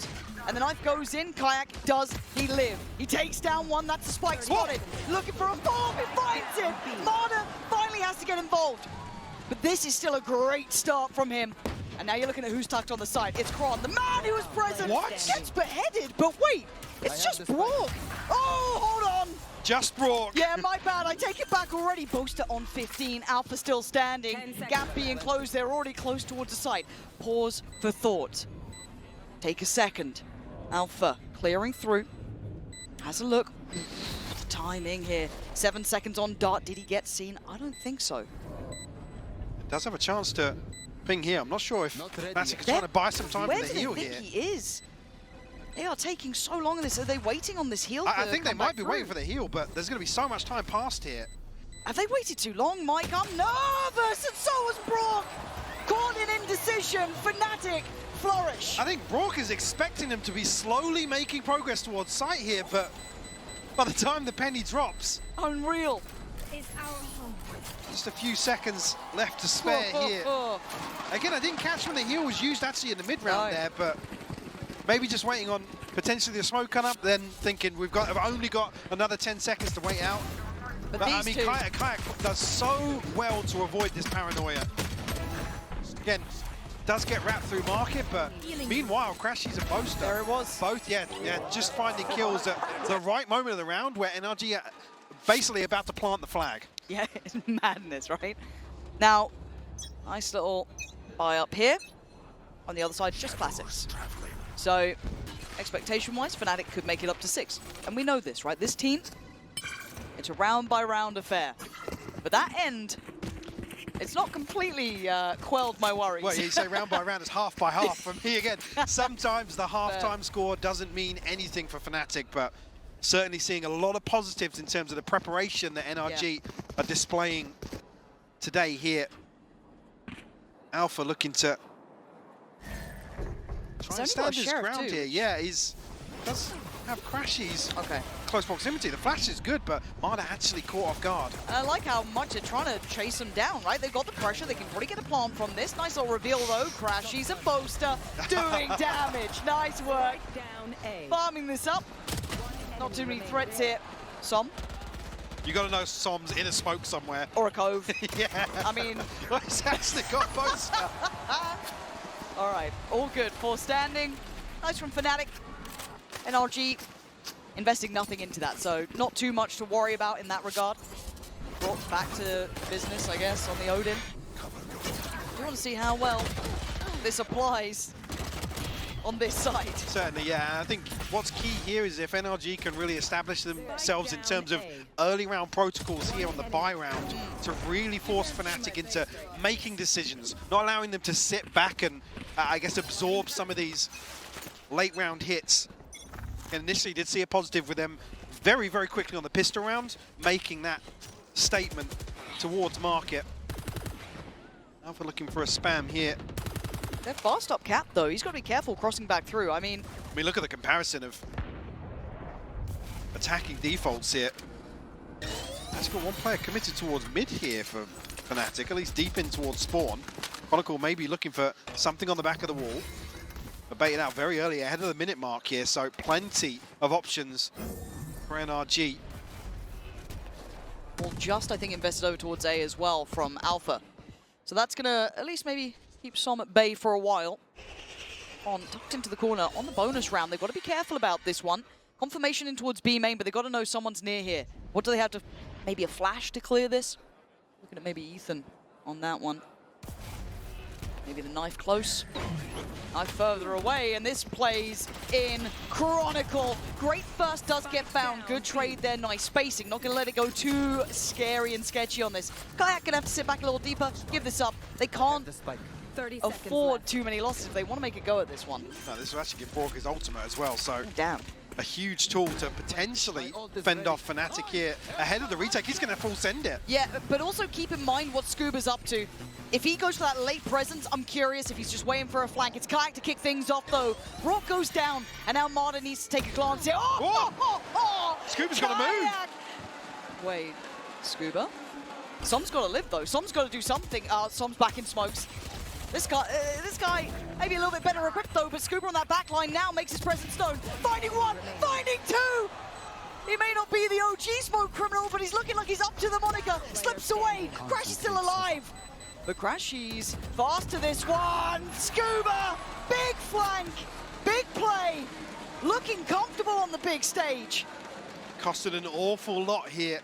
And the knife goes in, Kayak does he live. He takes down one, that's a spike spotted. Looking for a bomb, he finds it! Mata finally has to get involved. But this is still a great start from him. And now you're looking at who's tucked on the side. It's Kron, the man who was present.
What?
Gets beheaded, but wait, it's just Brock. Oh, hold on.
Just Brock.
Yeah, my bad. I take it back already. Booster on 15. Alpha still standing. Gap being closed. They're already close towards the site. Pause for thought. Take a second. Alpha clearing through. Has a look. The timing here. 7 seconds on dot. Did he get seen? I don't think so.
Does have a chance to ping here. I'm not sure if Fnatic is trying to buy some time
Where
for
do
the heal
they think
here.
he is? They are taking so long on this. Are they waiting on this heal?
I think they might be waiting for the heal, but there's going to be so much time passed here.
Have they waited too long, Mike? I'm nervous, and so was Brock. Caught in indecision. Fnatic flourish.
I think Brock is expecting them to be slowly making progress towards site here, but by the time the penny drops,
Unreal.
Is our home.
just a few seconds left to spare here. Again, I didn't catch when the heal was used actually in the mid-round there, but maybe just waiting on potentially the smoke come up, then thinking I've only got another 10 seconds to wait out. But I mean, Kayak does so well to avoid this paranoia. Again, does get wrapped through market, but meanwhile, Crashies and Boaster.
There it was.
Both, yeah, just finding kills at the right moment of the round where NRG are basically about to plant the flag.
Yeah, it's madness, right? Now, nice little buy up here. On the other side, just classics. So, expectation-wise, Fnatic could make it up to 6. And we know this, right? This team, it's a round-by-round affair. But that end, it's not completely quelled my worries.
Well, you say round by round, it's half by half. For me, again, sometimes the half-time score doesn't mean anything for Fnatic, but certainly seeing a lot of positives in terms of the preparation that NRG are displaying today here. Alpha looking to try and stand his ground here. Yeah, does have Crashies close proximity. The flash is good, but Marta actually caught off guard.
I like how much they're trying to chase him down, right? They've got the pressure. They can probably get a plant from this. Nice little reveal, though. Crashies and Boaster doing damage. Nice work.
Down A.
Farming this up. Not too many threats here. Som.
You got to know Som's in a smoke somewhere.
Or a cove.
Yeah.
I mean...
Well, he's actually got Boaster.
All right, all good. 4 standing. Nice from Fnatic. NRG investing nothing into that, so not too much to worry about in that regard. Brought back to business, I guess, on the Odin. Do want to see how well this applies on this side.
Certainly, yeah. I think what's key here is if NRG can really establish themselves in terms of early round protocols here on the buy round to really force Fnatic into making decisions, not allowing them to sit back and, I guess, absorb some of these late round hits. And initially did see a positive with them very, very quickly on the pistol round, making that statement towards market. Alpha looking for a spam here.
They're fast up Cap, though. He's got to be careful crossing back through. I mean,
look at the comparison of attacking defaults here. Actually got one player committed towards mid here for Fnatic, at least deep in towards spawn. Chronicle maybe looking for something on the back of the wall. But baited out very early ahead of the minute mark here, so plenty of options for NRG.
Well, just, I think, invested over towards A as well from Alpha. So that's going to at least maybe keep Som at bay for a while. Tucked into the corner on the bonus round. They've got to be careful about this one. Confirmation in towards B main, but they've got to know someone's near here. What do they have to... Maybe a flash to clear this? Looking at maybe Ethan on that one. Maybe the knife close. Knife further away, and this plays in Chronicle. Great first does get found. Good trade there, nice spacing. Not going to let it go too scary and sketchy on this. Kayak going to have to sit back a little deeper, give this up. They can't afford too many losses if they want to make a go at this one.
No, this will actually give Borg his ultimate as well, so...
Damn.
A huge tool to potentially fend off Fnatic here ahead of the retake. He's going to full send it.
Yeah, but also keep in mind what Scuba's up to. If he goes for that late presence, I'm curious if he's just waiting for a flank. It's Kayak to kick things off, though. Brock goes down, and now Marta needs to take a glance here.
Scuba's got to move.
Wait, Scuba? Som's got to live, though. Som's got to do something. Som's back in smokes. This guy, maybe a little bit better equipped, though, but Scuba on that back line now makes his presence known. Finding one, finding two! He may not be the OG smoke criminal, but he's looking like he's up to the moniker. Slips away, Crash is still alive. But Crashies fast to this one. Scuba, big flank, big play. Looking comfortable on the big stage.
Costed an awful lot here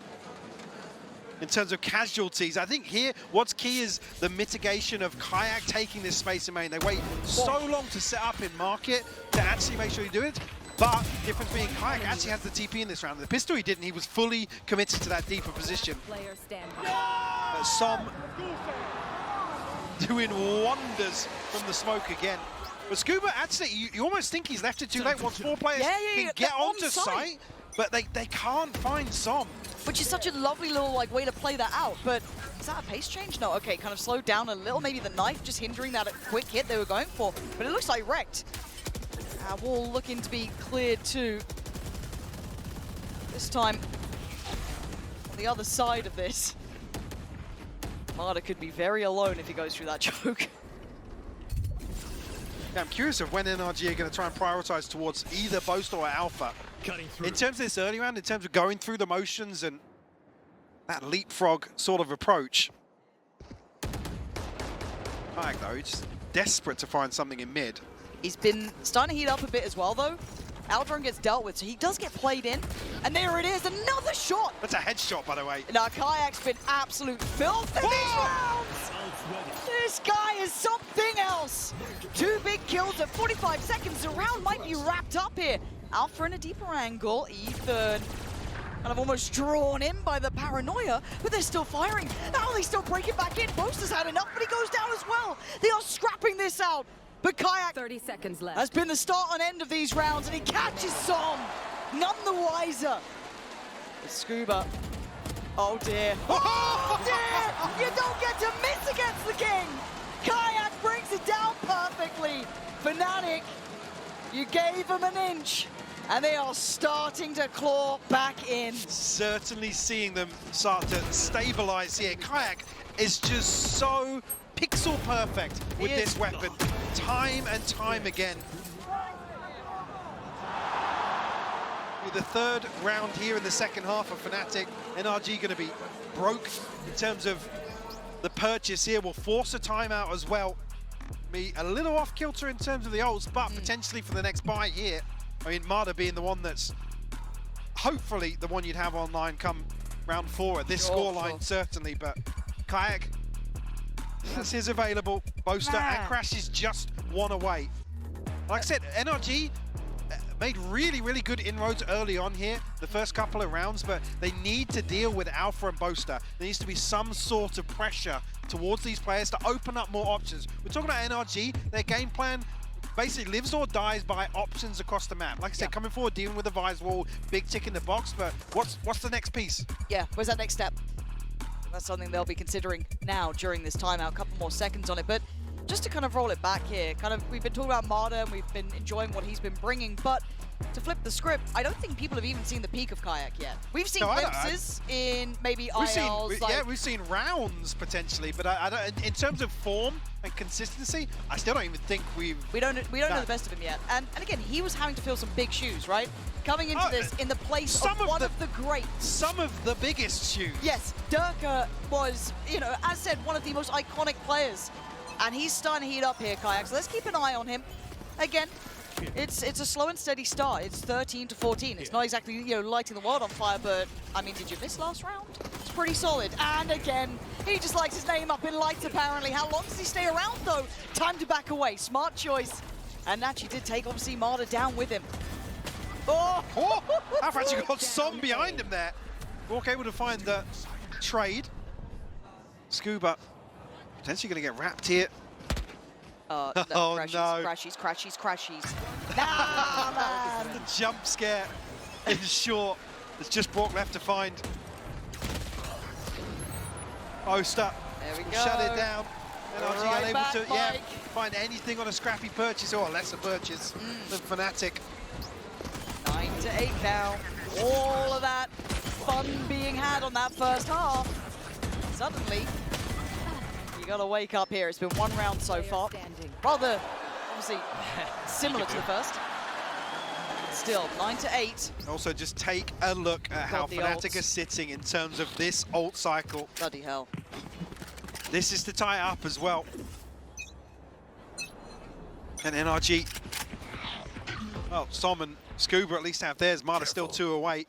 in terms of casualties. I think here what's key is the mitigation of Kayak taking this space in main. They wait so long to set up in market to actually make sure you do it. But difference being Kayak actually has the TP in this round. The pistol he didn't, he was fully committed to that deeper position.
Player standing.
But Som doing wonders from the smoke again. But Scuba, actually, you almost think he's left it too late once 4 players can get onto site, but they can't find Som.
Which is such a lovely little way to play that out. But is that a pace change? No, okay, kind of slowed down a little. Maybe the knife just hindering that quick hit they were going for. But it looks like wrecked. Wall looking to be cleared too. This time, on the other side of this, Marta could be very alone if he goes through that choke.
Yeah, I'm curious of when NRG are going to try and prioritize towards either Boast or Alpha. In terms of this early round, in terms of going through the motions and that leapfrog sort of approach. Kayak though, he's desperate to find something in mid.
He's been starting to heat up a bit as well though. Aldron gets dealt with, so he does get played in. And there it is, another shot!
That's a headshot, by the way.
Now, Kayak's been absolute filth in these rounds! This guy is something else! 2 big kills at 45 seconds. The round might be wrapped up here. Alpha in a deeper angle. Ethan kind of almost drawn in by the paranoia, but they're still firing. Now they still break it back in. Boast has had enough, but he goes down as well. They are scrapping this out. But Kayak
30 seconds left.
has been the start and end of these rounds, and he catches Som. None the wiser. But Scuba. Oh dear. Oh dear! You don't get to miss against the king. Kayak brings it down perfectly. Fnatic, you gave them an inch, and they are starting to claw back in.
Certainly seeing them start to stabilize here. Kayak is just so pixel perfect with this weapon, time and time again. The third round here in the second half of Fnatic. NRG going to be broke in terms of the purchase here. Will force a timeout as well. Be a little off kilter in terms of the ults, but potentially for the next buy here. I mean, Marta being the one that's hopefully the one you'd have online come round 4 at this scoreline, certainly. But Kayak, that's his available. Boaster and Crash is just 1 away. Like I said, NRG made really, really good inroads early on here, the first couple of rounds, but they need to deal with Alpha and Boaster. There needs to be some sort of pressure towards these players to open up more options. We're talking about NRG, their game plan basically lives or dies by options across the map. Like I said, coming forward, dealing with the Vise wall, big tick in the box, but what's the next piece?
Yeah, where's that next step? That's something they'll be considering now during this timeout. A couple more seconds on it, but just to kind of roll it back here, we've been talking about Marta and we've been enjoying what he's been bringing, but to flip the script, I don't think people have even seen the peak of Kayak yet. We've seen glimpses in maybe ILs.
We've seen rounds potentially, but I don't, in terms of form and consistency, I still don't even think we don't know
the best of him yet. And again, he was having to fill some big shoes, right? Coming into this in the place of one of the greats.
Some of the biggest shoes.
Yes, Durka was, as said, one of the most iconic players. And he's starting to heat up here, Kayak, so let's keep an eye on him. Again, it's a slow and steady start. It's 13-14. It's not exactly, lighting the world on fire, but, I mean, did you miss last round? It's pretty solid. And again, he just likes his name up in lights, apparently. How long does he stay around, though? Time to back away. Smart choice. And actually did take, obviously, Marta down with him. Oh!
I've actually got Som behind him there. Walk able to find the trade. Scuba potentially going to get wrapped here.
No, crashies. Nah, man.
The jump scare in short. There's just Brock left to find. Boaster.
There we go.
Shut it down. NRG
Right
unable
back,
to
Mike.
find anything on a scrappy purchase or a lesser purchase than Fnatic.
9-8 now. All of that fun being had on that first half. Suddenly, you gotta wake up here. It's been 1 round so far. Rather, obviously, similar to the first. Still, 9-8.
Also, just take a look at how Fnatic are sitting in terms of this ult cycle.
Bloody hell.
This is to tie it up as well. And NRG, well, Som and Scuba at least have theirs. Mada still 2 away.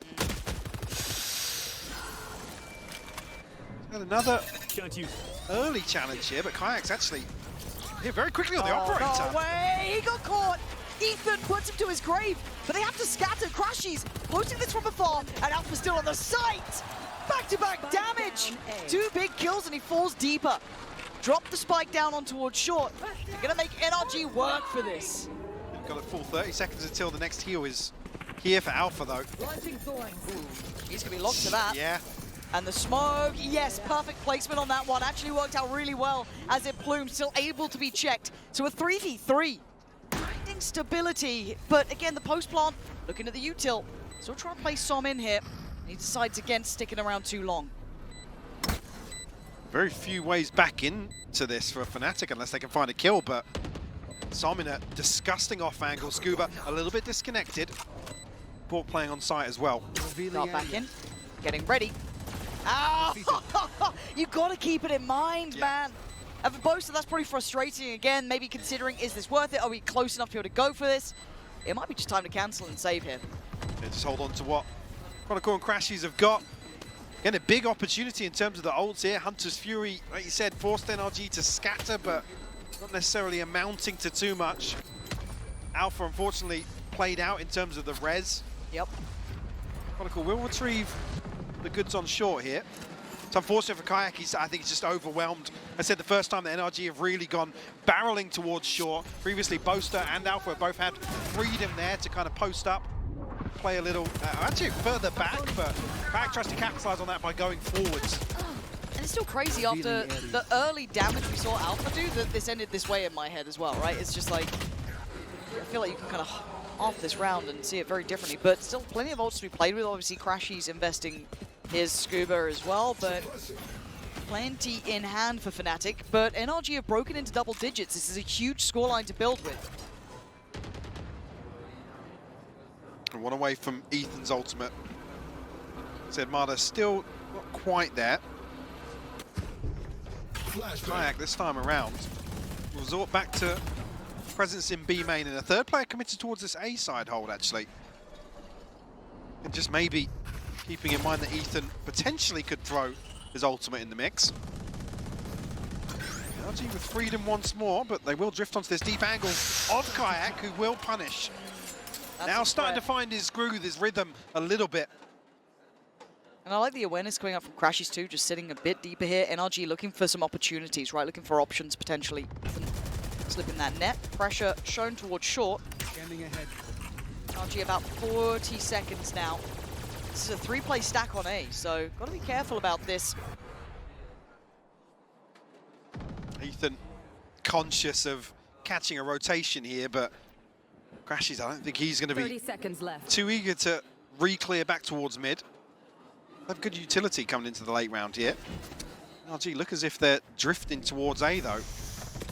And another early challenge here, but Kayak's actually here very quickly on the operator.
No way! He got caught! Ethan puts him to his grave, but they have to scatter. Crashies posting this from afar, and Alpha still on the site! Back-to-back damage! 2 big kills and he falls deeper. Drop the spike down on towards short. They're gonna make NRG work for this.
Got a full 30 seconds until the next heal is here for Alpha though.
He's gonna be locked to that.
Yeah.
And the smoke, yes, perfect placement on that one. Actually worked out really well as it plumed, still able to be checked. So a 3v3. Finding stability, but again, the post plant, looking at the util. Still trying to play Som in here. He decides against sticking around too long.
Very few ways back into this for Fnatic unless they can find a kill, but Som in a disgusting off angle. Scuba a little bit disconnected. Bort playing on site as well.
Start back in, getting ready. Ah! You gotta keep it in mind, man. And for Boaster, that's probably frustrating again, maybe considering, is this worth it? Are we close enough to be able to go for this? It might be just time to cancel and save here.
Yeah, just hold on to what Chronicle and Crashies have got. Again, a big opportunity in terms of the ults here. Hunter's Fury, like you said, forced NRG to scatter, but not necessarily amounting to too much. Alpha, unfortunately, played out in terms of the res.
Yep.
Chronicle will retrieve the goods on short here. It's unfortunate for Kayak. I think he's just overwhelmed. I said the first time that NRG have really gone barreling towards short. Previously, Boaster and Alpha both had freedom there to kind of post up, play a little, actually further back, but Kayak tries to capitalize on that by going forwards.
And it's still crazy after the early damage we saw Alpha do that this ended this way in my head as well, right? It's just like, I feel like you can kind of half this round and see it very differently, but still plenty of ults to be played with. Obviously, Crashy's investing his Scuba as well, but plenty in hand for Fnatic. But NRG have broken into double digits. This is a huge scoreline to build with.
One away from Ethan's ultimate. Said Mada still not quite there. Kayak this time around will resort back to presence in B main, and a third player committed towards this A side hold actually. And just maybe keeping in mind that Ethan potentially could throw his ultimate in the mix. NRG with freedom once more, but they will drift onto this deep angle of Kayak, who will punish.
That's
now starting to find his groove, his rhythm a little bit.
And I like the awareness coming up from Crashies too, just sitting a bit deeper here. NRG looking for some opportunities, right? Looking for options potentially. Slipping that net. Pressure shown towards short. NRG about 40 seconds now. This is a 3-play stack on A, so got to be careful about this.
Ethan conscious of catching a rotation here, but Crashies, I don't think he's going to be
30 seconds left.
too eager to re-clear back towards mid. They have good utility coming into the late round here. NRG look as if they're drifting towards A though.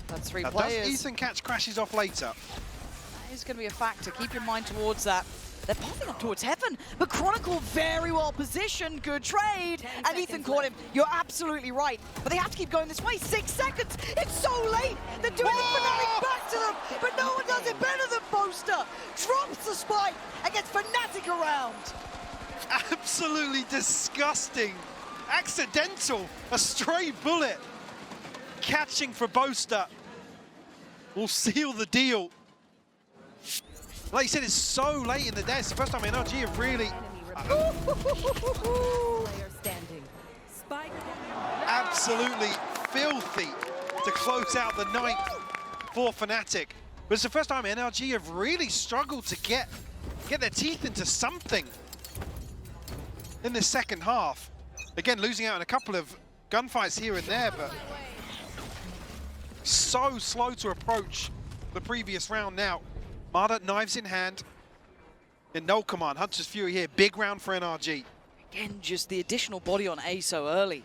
That's 3
Now,
players.
does Ethan catch Crashies off later?
That is going to be a factor. Keep your mind towards that. They're popping up towards heaven, but Chronicle very well positioned. Good trade. And Ethan caught him. You're absolutely right. But they have to keep going this way. 6 seconds. It's so late. They're doing the Fnatic back to them, but no one does it better than Boaster. Drops the spike and gets Fnatic around.
Absolutely disgusting. Accidental. A stray bullet. Catching for Boaster will seal the deal. Like you said, it's so late in the day. It's the first time NRG have really
Player standing. Spike.
absolutely filthy to close out the night for Fnatic. But it's the first time NRG have really struggled to get their teeth into something in the second half. Again, losing out in a couple of gunfights here and there, but so slow to approach the previous round now. Mada, knives in hand, in no command. Hunter's Fury here, big round for NRG.
Again, just the additional body on A so early.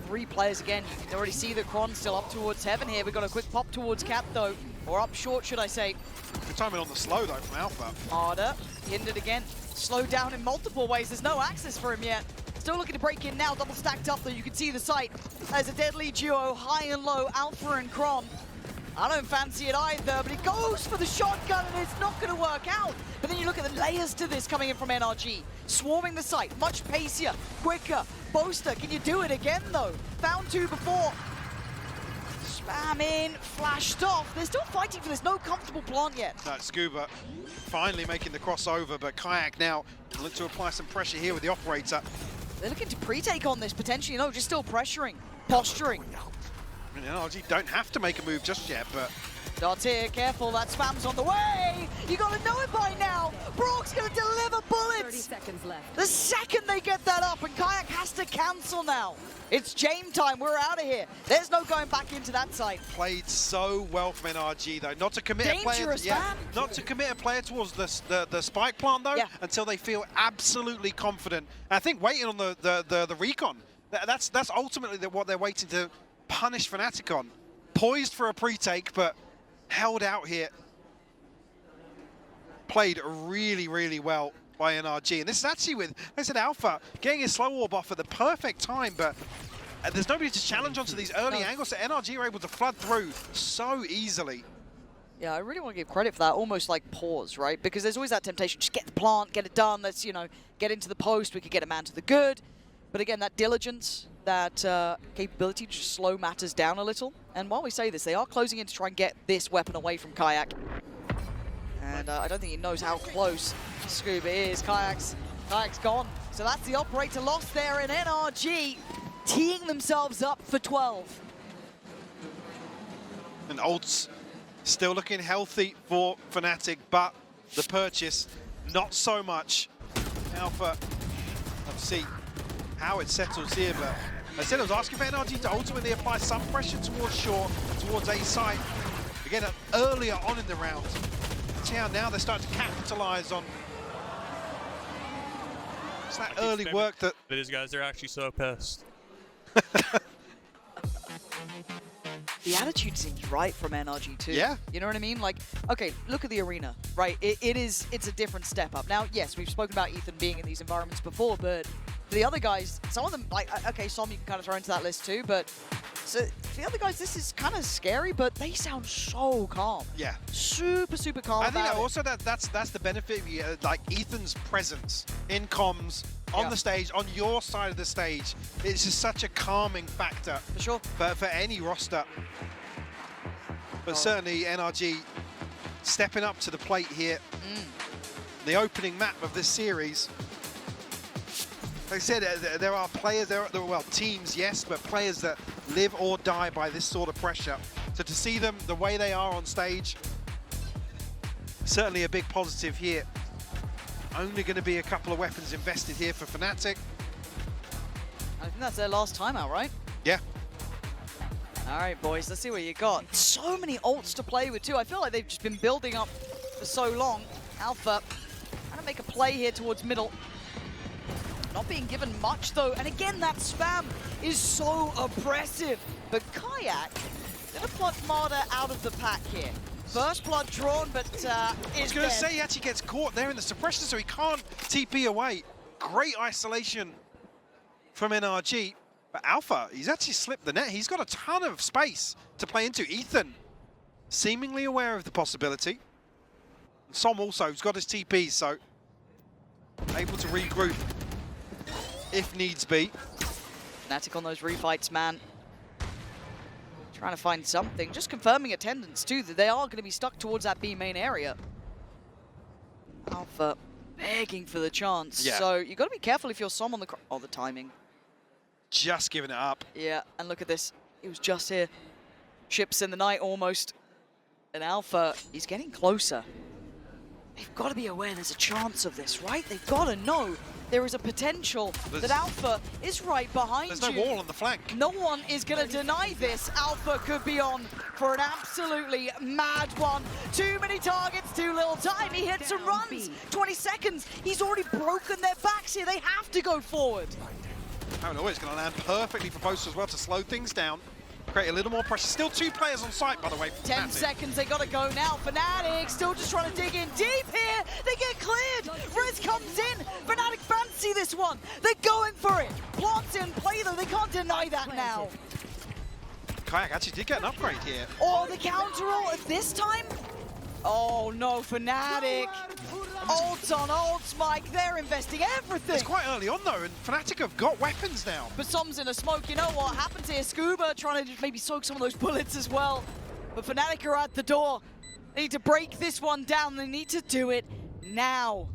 3 players again. You can already see the Cron still up towards heaven here. We've got a quick pop towards Cap though, or up short, should I say.
Good timing on the slow though from Alpha.
Mada, hindered again. Slowed down in multiple ways. There's no access for him yet. still looking to break in now, double stacked up though, you can see the site. There's a deadly duo, high and low, Alpha and Kron. I don't fancy it either, but he goes for the shotgun and it's not going to work out. But then you look at the layers to this coming in from NRG. Swarming the site, much pacier, quicker. Boaster, can you do it again though? Found two before. Spam in, flashed off. They're still fighting for this, no comfortable plant yet.
No, Scuba finally making the crossover, but Kayak now look to apply some pressure here with the operator.
They're looking to pre-take on this potentially, no, just still pressuring, posturing.
I mean, NRG don't have to make a move just yet, but...
Dots here, careful, that spam's on the way! You gotta know it by now! Brock's gonna deliver
30
bullets!
seconds left.
The second they get that up, and Kayak has to cancel now. It's Jame time, we're out of here. There's no going back into that site.
Played so well from NRG though, not to commit a player.
Dangerous, man.
Not to commit a player towards the spike plant though,
Yeah.
until they feel absolutely confident. And I think waiting on the recon, that's ultimately what they're waiting to punish Fnatic on. Poised for a pre-take, but held out here. Played really, really well by NRG. And this is actually with, like I said, Alpha getting his slow orb off at the perfect time, but there's nobody to challenge onto these early angles, so NRG are able to flood through so easily.
Yeah, I really want to give credit for that, almost like pause, right? Because there's always that temptation, just get the plant, get it done, let's, you know, get into the post, we could get a man to the good. But again, that diligence, that capability to just slow matters down a little. And while we say this, they are closing in to try and get this weapon away from Kayak. And I don't think he knows how close Scuba is. Kayak's gone. So that's the operator lost there in NRG, teeing themselves up for 12.
And ults still looking healthy for Fnatic, but the purchase, not so much. Alpha, let's see how it settles here, but I said I was asking for NRG to ultimately apply some pressure towards short, towards A side. Again, earlier on in the round. See how now they're starting to capitalize on it's that early work that...
These guys are actually so pissed.
The attitude seems right from NRG too.
Yeah.
You know what I mean? Like, okay, look at the arena, right? It's a different step up. Now, yes, we've spoken about Ethan being in these environments before, but for the other guys, some of them, like, okay, Som you can kind of throw into that list too, but so for the other guys, this is kind of scary, but they sound so calm.
Yeah.
Super, super calm.
I think
about
also that's the benefit of like Ethan's presence in comms, on the stage, on your side of the stage. It's just such a calming factor.
For sure.
For any roster. But certainly NRG stepping up to the plate here. The opening map of this series. Like I said, there are players, there are, well, teams, yes, but players that live or die by this sort of pressure. So to see them the way they are on stage, certainly a big positive here. Only going to be a couple of weapons invested here for Fnatic.
I think that's their last time out, right?
Yeah.
All right, boys, let's see what you got. So many ults to play with, too. I feel like they've just been building up for so long. Alpha trying to make a play here towards middle. Not being given much, though. And again, that spam is so oppressive. But Kayak gonna pluck Marder out of the pack here. First blood drawn, but
I was going to
dead.
say he actually gets caught there in the suppression, so he can't TP away. Great isolation from NRG. But Alpha, he's actually slipped the net. He's got a ton of space to play into. Ethan, seemingly aware of the possibility. Som also, who's got his TP, so able to regroup if needs be.
Fnatic on those refights, man. Trying to find something. Just confirming attendance, too, that they are going to be stuck towards that B main area. Alpha begging for the chance.
Yeah.
So you got to be careful if you're Som on the... Oh, the timing.
Just giving it up.
Yeah, and look at this. He was just here. Ships in the night, almost. And Alpha, he's getting closer. They've got to be aware there's a chance of this, right? They've got to know there is a potential that Alpha is right behind you.
There's no wall on the flank.
No one is going to deny this. Alpha could be on for an absolutely mad one. Too many targets, too little time. He hits and runs. 20 seconds. He's already broken their backs here. They have to go forward.
Oh, no, it's going to land perfectly for Post as well to slow things down. create a little more pressure. Still 2 players on site, by the way.
10 seconds, they gotta go now. Fnatic still just trying to dig in deep here. They get cleared. Riz comes in. Fnatic fancy this one. They're going for it. Plants in play though, they can't deny that now.
Kayak actually did get an upgrade here.
Oh, the counter ult at this time? Oh no, Fnatic. Ults on ults, Mike. They're investing everything.
It's quite early on though, and Fnatic have got weapons now.
But Som's in a smoke. You know what happens here? Scuba trying to maybe soak some of those bullets as well. But Fnatic are at the door. They need to break this one down. They need to do it now.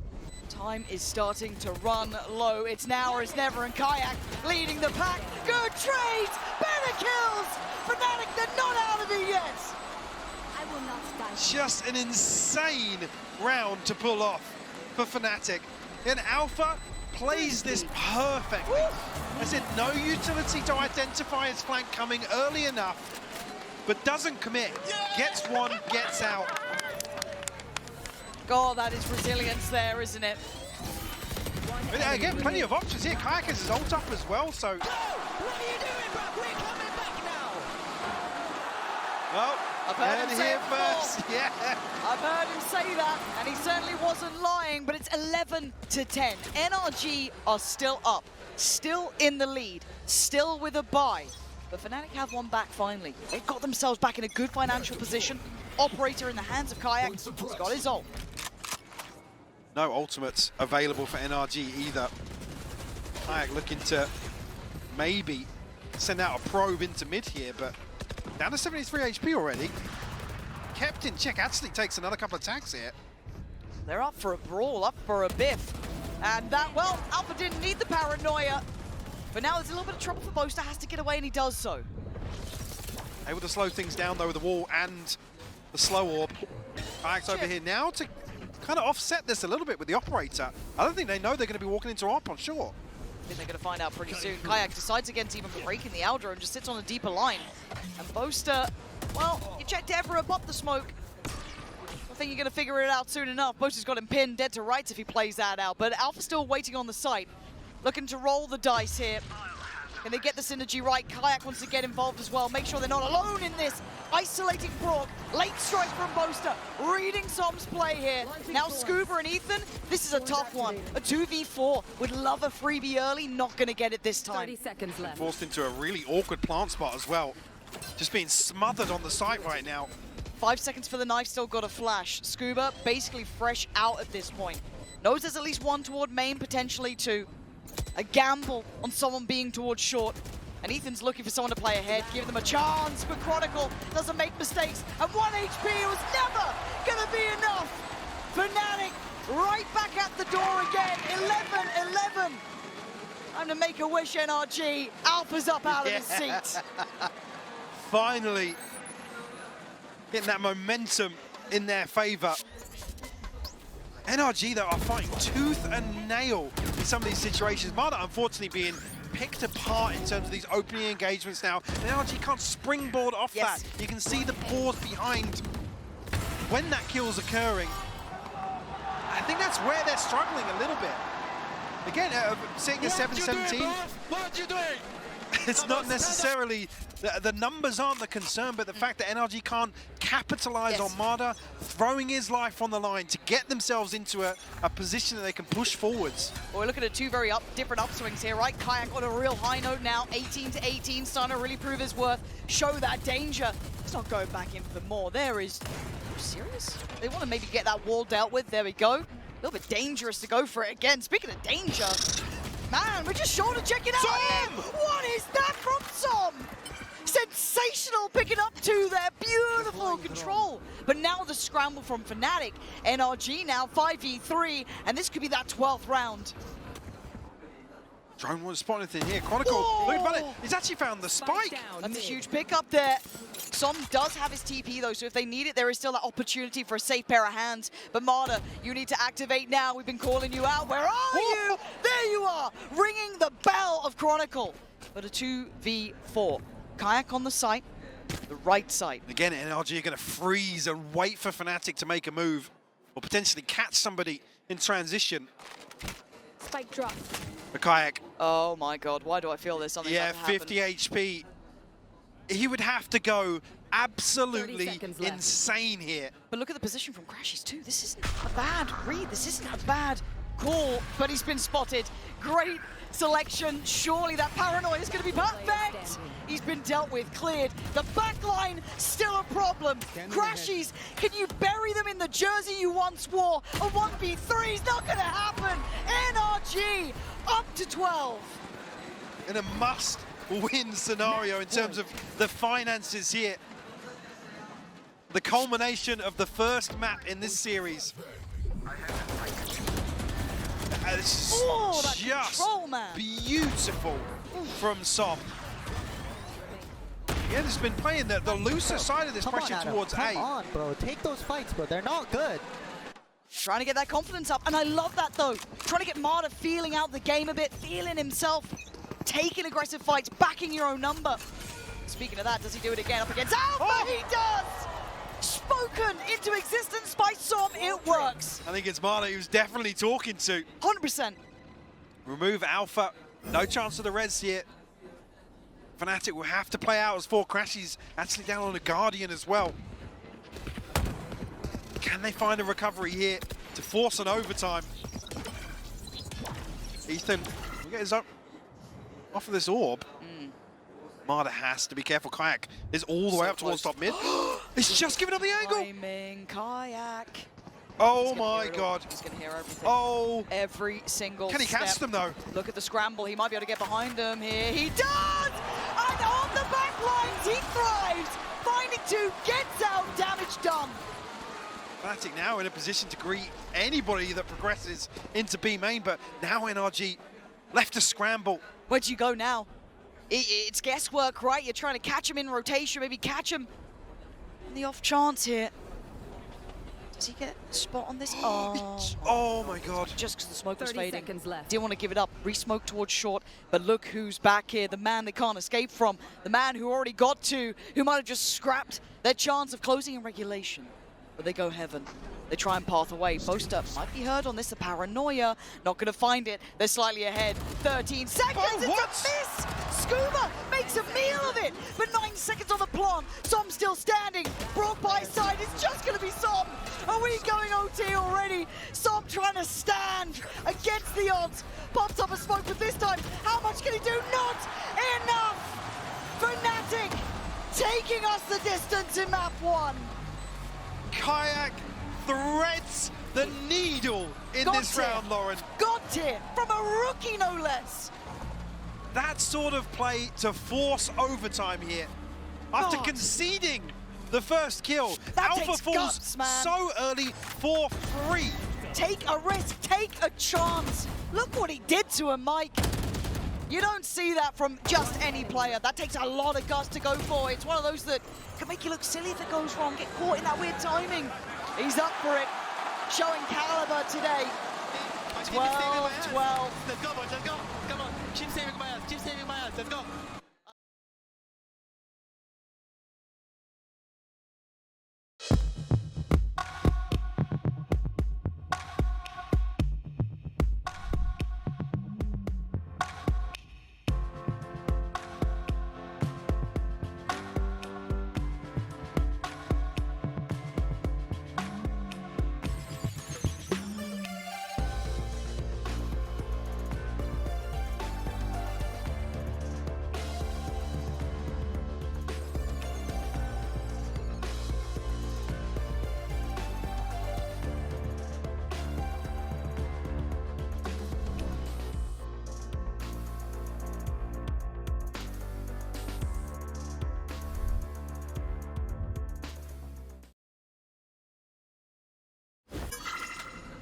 Time is starting to run low. It's now or it's never, and Kayak leading the pack. Good trades, better kills. Fnatic, they're not out of it yet.
I will not die.
Just an insane round to pull off for Fnatic. And Alpha plays this perfectly. I said no utility to identify his flank coming early enough, but doesn't commit. Gets one, gets out.
God, that is resilience there, isn't it?
And again, plenty of options here. Kayak has his ult up as well, so...
What are you doing, bro? We're coming back now.
Oh,
I've heard him say
here
it before.
first, yeah.
I've heard him say that, and he certainly wasn't lying, but it's 11-10. NRG are still up, still in the lead, still with a bye. But Fnatic have one back finally. They've got themselves back in a good financial position. Operator in the hands of Kayak. He's got his ult.
No ultimates available for NRG either. Kayak looking to maybe send out a probe into mid here, but down to 73 HP already. Kept in check. Actually takes another couple of tags here.
They're up for a brawl, up for a biff. And that, well, Alpha didn't need the paranoia. But now there's a little bit of trouble for Boaster, has to get away, and he does so.
Able to slow things down though with the wall and the slow orb. Kayak's over here now to kind of offset this a little bit with the operator. I don't think they know they're going to be walking into AWP on shore.
I think they're going to find out pretty soon. Kayak decides against even breaking the Eldra and just sits on a deeper line. And Boaster, well, you checked Evra above the smoke. I think you're going to figure it out soon enough. Boaster's got him pinned dead to rights if he plays that out. But Alpha's still waiting on the site, looking to roll the dice here. Can they get the synergy right? Kayak wants to get involved as well. Make sure they're not alone in this. Isolating Brock. Late strike from Boaster. Reading Som's play here. Now Scuba and Ethan. This is a tough one. A 2v4. Would love a freebie early. Not going to get it this time.
30 seconds left.
Forced into a really awkward plant spot as well. Just being smothered on the site right now.
5 seconds for the knife. Still got a flash. Scuba basically fresh out at this point. Knows there's at least one toward main, potentially two. A gamble on someone being towards short. And Ethan's looking for someone to play ahead, give them a chance, but Chronicle doesn't make mistakes. And 1 HP was never gonna be enough. Fnatic right back at the door again, 11-11. Time to make a wish, NRG. Alpha's up out of his seat.
Finally getting that momentum in their favor. NRG, though, are fighting tooth and nail in some of these situations. Marta, unfortunately, being picked apart in terms of these opening engagements now. And NRG can't springboard off that. You can see the pause behind when that kill's occurring. I think that's where they're struggling a little bit. Again, seeing a 7-17.
What you doing?
It's not necessarily, the numbers aren't the concern, but the fact that NRG can't capitalize on Marta throwing his life on the line to get themselves into a position that they can push forwards.
Well, we're looking at two very different upswings here, right? Kayak on a real high note now, 18-18, starting to really prove his worth, show that danger. It's not going back in for more. There is, are you serious? They want to maybe get that wall dealt with. There we go. A little bit dangerous to go for it again. Speaking of danger, man, we're just shoulder checking out here. What is that from Som? Sensational picking up two there. Beautiful control. But now the scramble from Fnatic. NRG now 5v3, and this could be that 12th round.
Drone won't spot anything here. Chronicle, look at it. He's actually found the spike.
That's a huge pickup there. Som does have his TP though, so if they need it, there is still that opportunity for a safe pair of hands. But Marta, you need to activate now. We've been calling you out. Where are you? There you are, ringing the bell of Chronicle. But a 2v4. Kayak on the site, the right side.
Again, NRG are going to freeze and wait for Fnatic to make a move, or potentially catch somebody in transition.
Spike drop.
The Kayak.
Oh my god, why do I feel there's something
Yeah,
about to
50 HP. he would have to go absolutely insane here.
But look at the position from Crashies too. This isn't a bad read. This isn't a bad call, but he's been spotted. Great selection. Surely that paranoia is going to be perfect. He's been dealt with, cleared. The backline, still a problem. Crashies, can you bury them in the jersey you once wore? A 1v3 is not going to happen. NRG up to 12.
In a must-win scenario in terms of the finances here. The culmination of the first map in this series. This is
that
just
control, man.
beautiful from Som. Yeah, has been playing the looser side of this pressure towards A.
Come on, bro. Take those fights, bro. They're not good.
Trying to get that confidence up, and I love that though. Trying to get Marta feeling out the game a bit, feeling himself, taking aggressive fights, backing your own number. Speaking of that, does he do it again up against Alpha?
Oh!
He does! Spoken into existence by Som, it works.
I think it's Marta who's definitely talking to.
100%.
Remove Alpha, no chance of the res here. Fnatic will have to play out as 4 Crashies actually down on a Guardian as well. Can they find a recovery here to force an overtime? Ethan will get his off of this orb. Marta has to be careful. Kayak is all the way up towards top mid. He's just giving up the angle.
Timing, Kayak.
Oh my god.
He's going to hear everything.
Oh.
Every single
Can he catch them though?
Look at the scramble. He might be able to get behind him here. He does! And on the back lines, he thrives. Finding 2, gets out, damage done.
Fnatic now in a position to greet anybody that progresses into B main, but now NRG left to scramble.
Where do you go now? It's guesswork, right? You're trying to catch him in rotation, maybe catch him on the off chance here. Does he get a spot on this?
Oh my god.
Just because the smoke was
30
fading.
seconds left.
Didn't want to give it up. Re-smoke towards short. But look who's back here. The man they can't escape from. The man who already got to, who might have just scrapped their chance of closing in regulation. But they go heaven. They try and path away. Boaster might be heard on this. The paranoia. Not going to find it. They're slightly ahead. 13 seconds. It's a miss. Scuba makes a meal of it. But 9 seconds on the plant. Som still standing. Broke by side. It's just going to be Som. Are we going OT already? Som trying to stand against the odds. Pops up a smoke, but this time, how much can he do? Not enough. Fnatic taking us the distance in map 1.
Kayak threads the needle in this round, Lauren.
Got it from a rookie, no less.
That sort of play to force overtime here. After conceding the first kill,
That
Alpha
takes
falls
guts, man.
so early for free.
Take a risk, take a chance. Look what he did to him, Mike. You don't see that from just any player. That takes a lot of guts to go for. It's one of those that can make you look silly if it goes wrong, get caught in that weird timing. He's up for it, showing caliber today. 12-12.
Let's go, boys, let's go. Come on, keep saving my ass, let's go.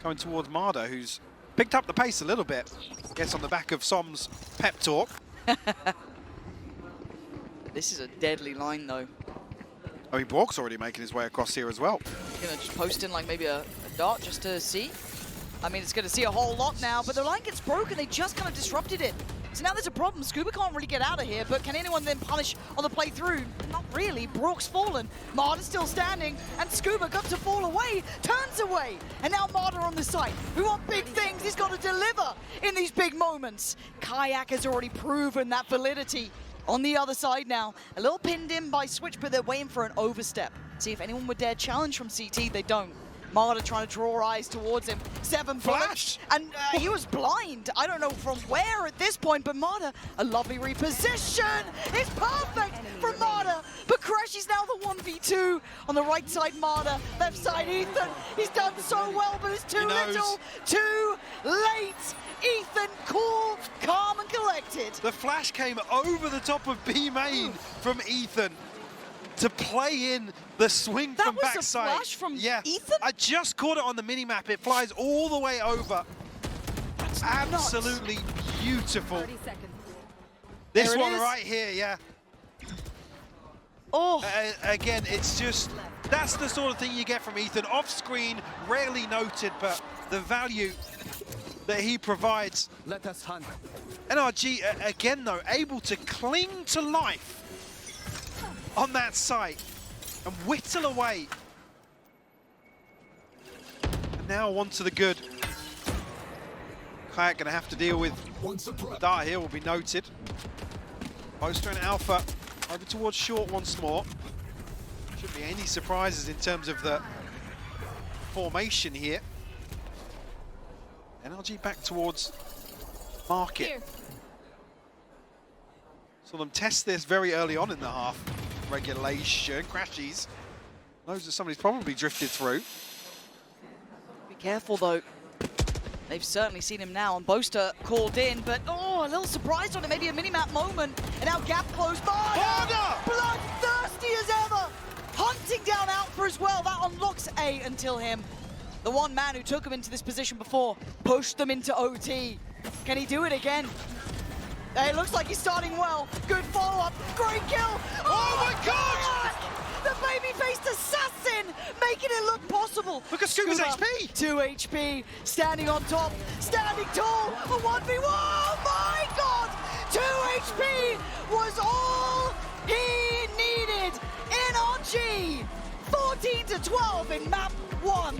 Coming towards Marta, who's picked up the pace a little bit. Gets on the back of Som's pep talk.
This is a deadly line, though.
I mean, Bork's already making his way across here as well.
Gonna just post in like maybe a dart just to see. I mean, it's gonna see a whole lot now, but the line gets broken. They just kind of disrupted it. So now there's a problem. Scuba can't really get out of here, but can anyone then punish on the play through? Not really. Brook's fallen. Marta's still standing, and Scuba got to fall away, turns away. And now Marta on the side. We want big things. He's got to deliver in these big moments. Kayak has already proven that validity. On the other side now, a little pinned in by Switch, but they're waiting for an overstep. See if anyone would dare challenge from CT, they don't. Marta trying to draw eyes towards him. 7 bullets, and he was blind. I don't know from where at this point, but Marta, a lovely reposition. It's perfect from Marta, but Crash is now the 1v2 on the right side. Marta, left side Ethan. He's done so well, but it's too little, too late. Ethan, cool, calm, and collected.
The flash came over the top of B main from Ethan to play in the swing from backside.
That was a flash from Ethan?
I just caught it on the minimap. It flies all the way over. That's absolutely beautiful.
30 seconds.
This
There it
one
is.
right here, yeah.
Oh,
Again, it's just, that's the sort of thing you get from Ethan. Off screen, rarely noted, but the value that he provides.
Let us hunt.
NRG, again though, able to cling to life on that site and whittle away. And now on to the good. Kayak gonna have to deal with Dart here, will be noted. Poster and Alpha over towards short once more. Shouldn't be any surprises in terms of the formation here. NRG back towards market.
Here.
Saw them test this very early on in the half. Regulation, crashes. Knows that somebody's probably drifted through.
be careful though. They've certainly seen him now, and Boaster called in, but a little surprise on it, maybe a mini-map moment. And now gap closed by. Bloodthirsty as ever. Hunting down Alpha as well. That unlocks A until him. The one man who took him into this position before, pushed them into OT. Can he do it again? It looks like he's starting well. Good follow-up. Great kill.
Oh my God!
The baby-faced assassin making it look possible.
Look at Scuba's
Scuba,
HP.
2 HP, standing on top, standing tall, a 1v1. Oh my God! 2 HP was all he needed. NRG, 14-12 in map 1.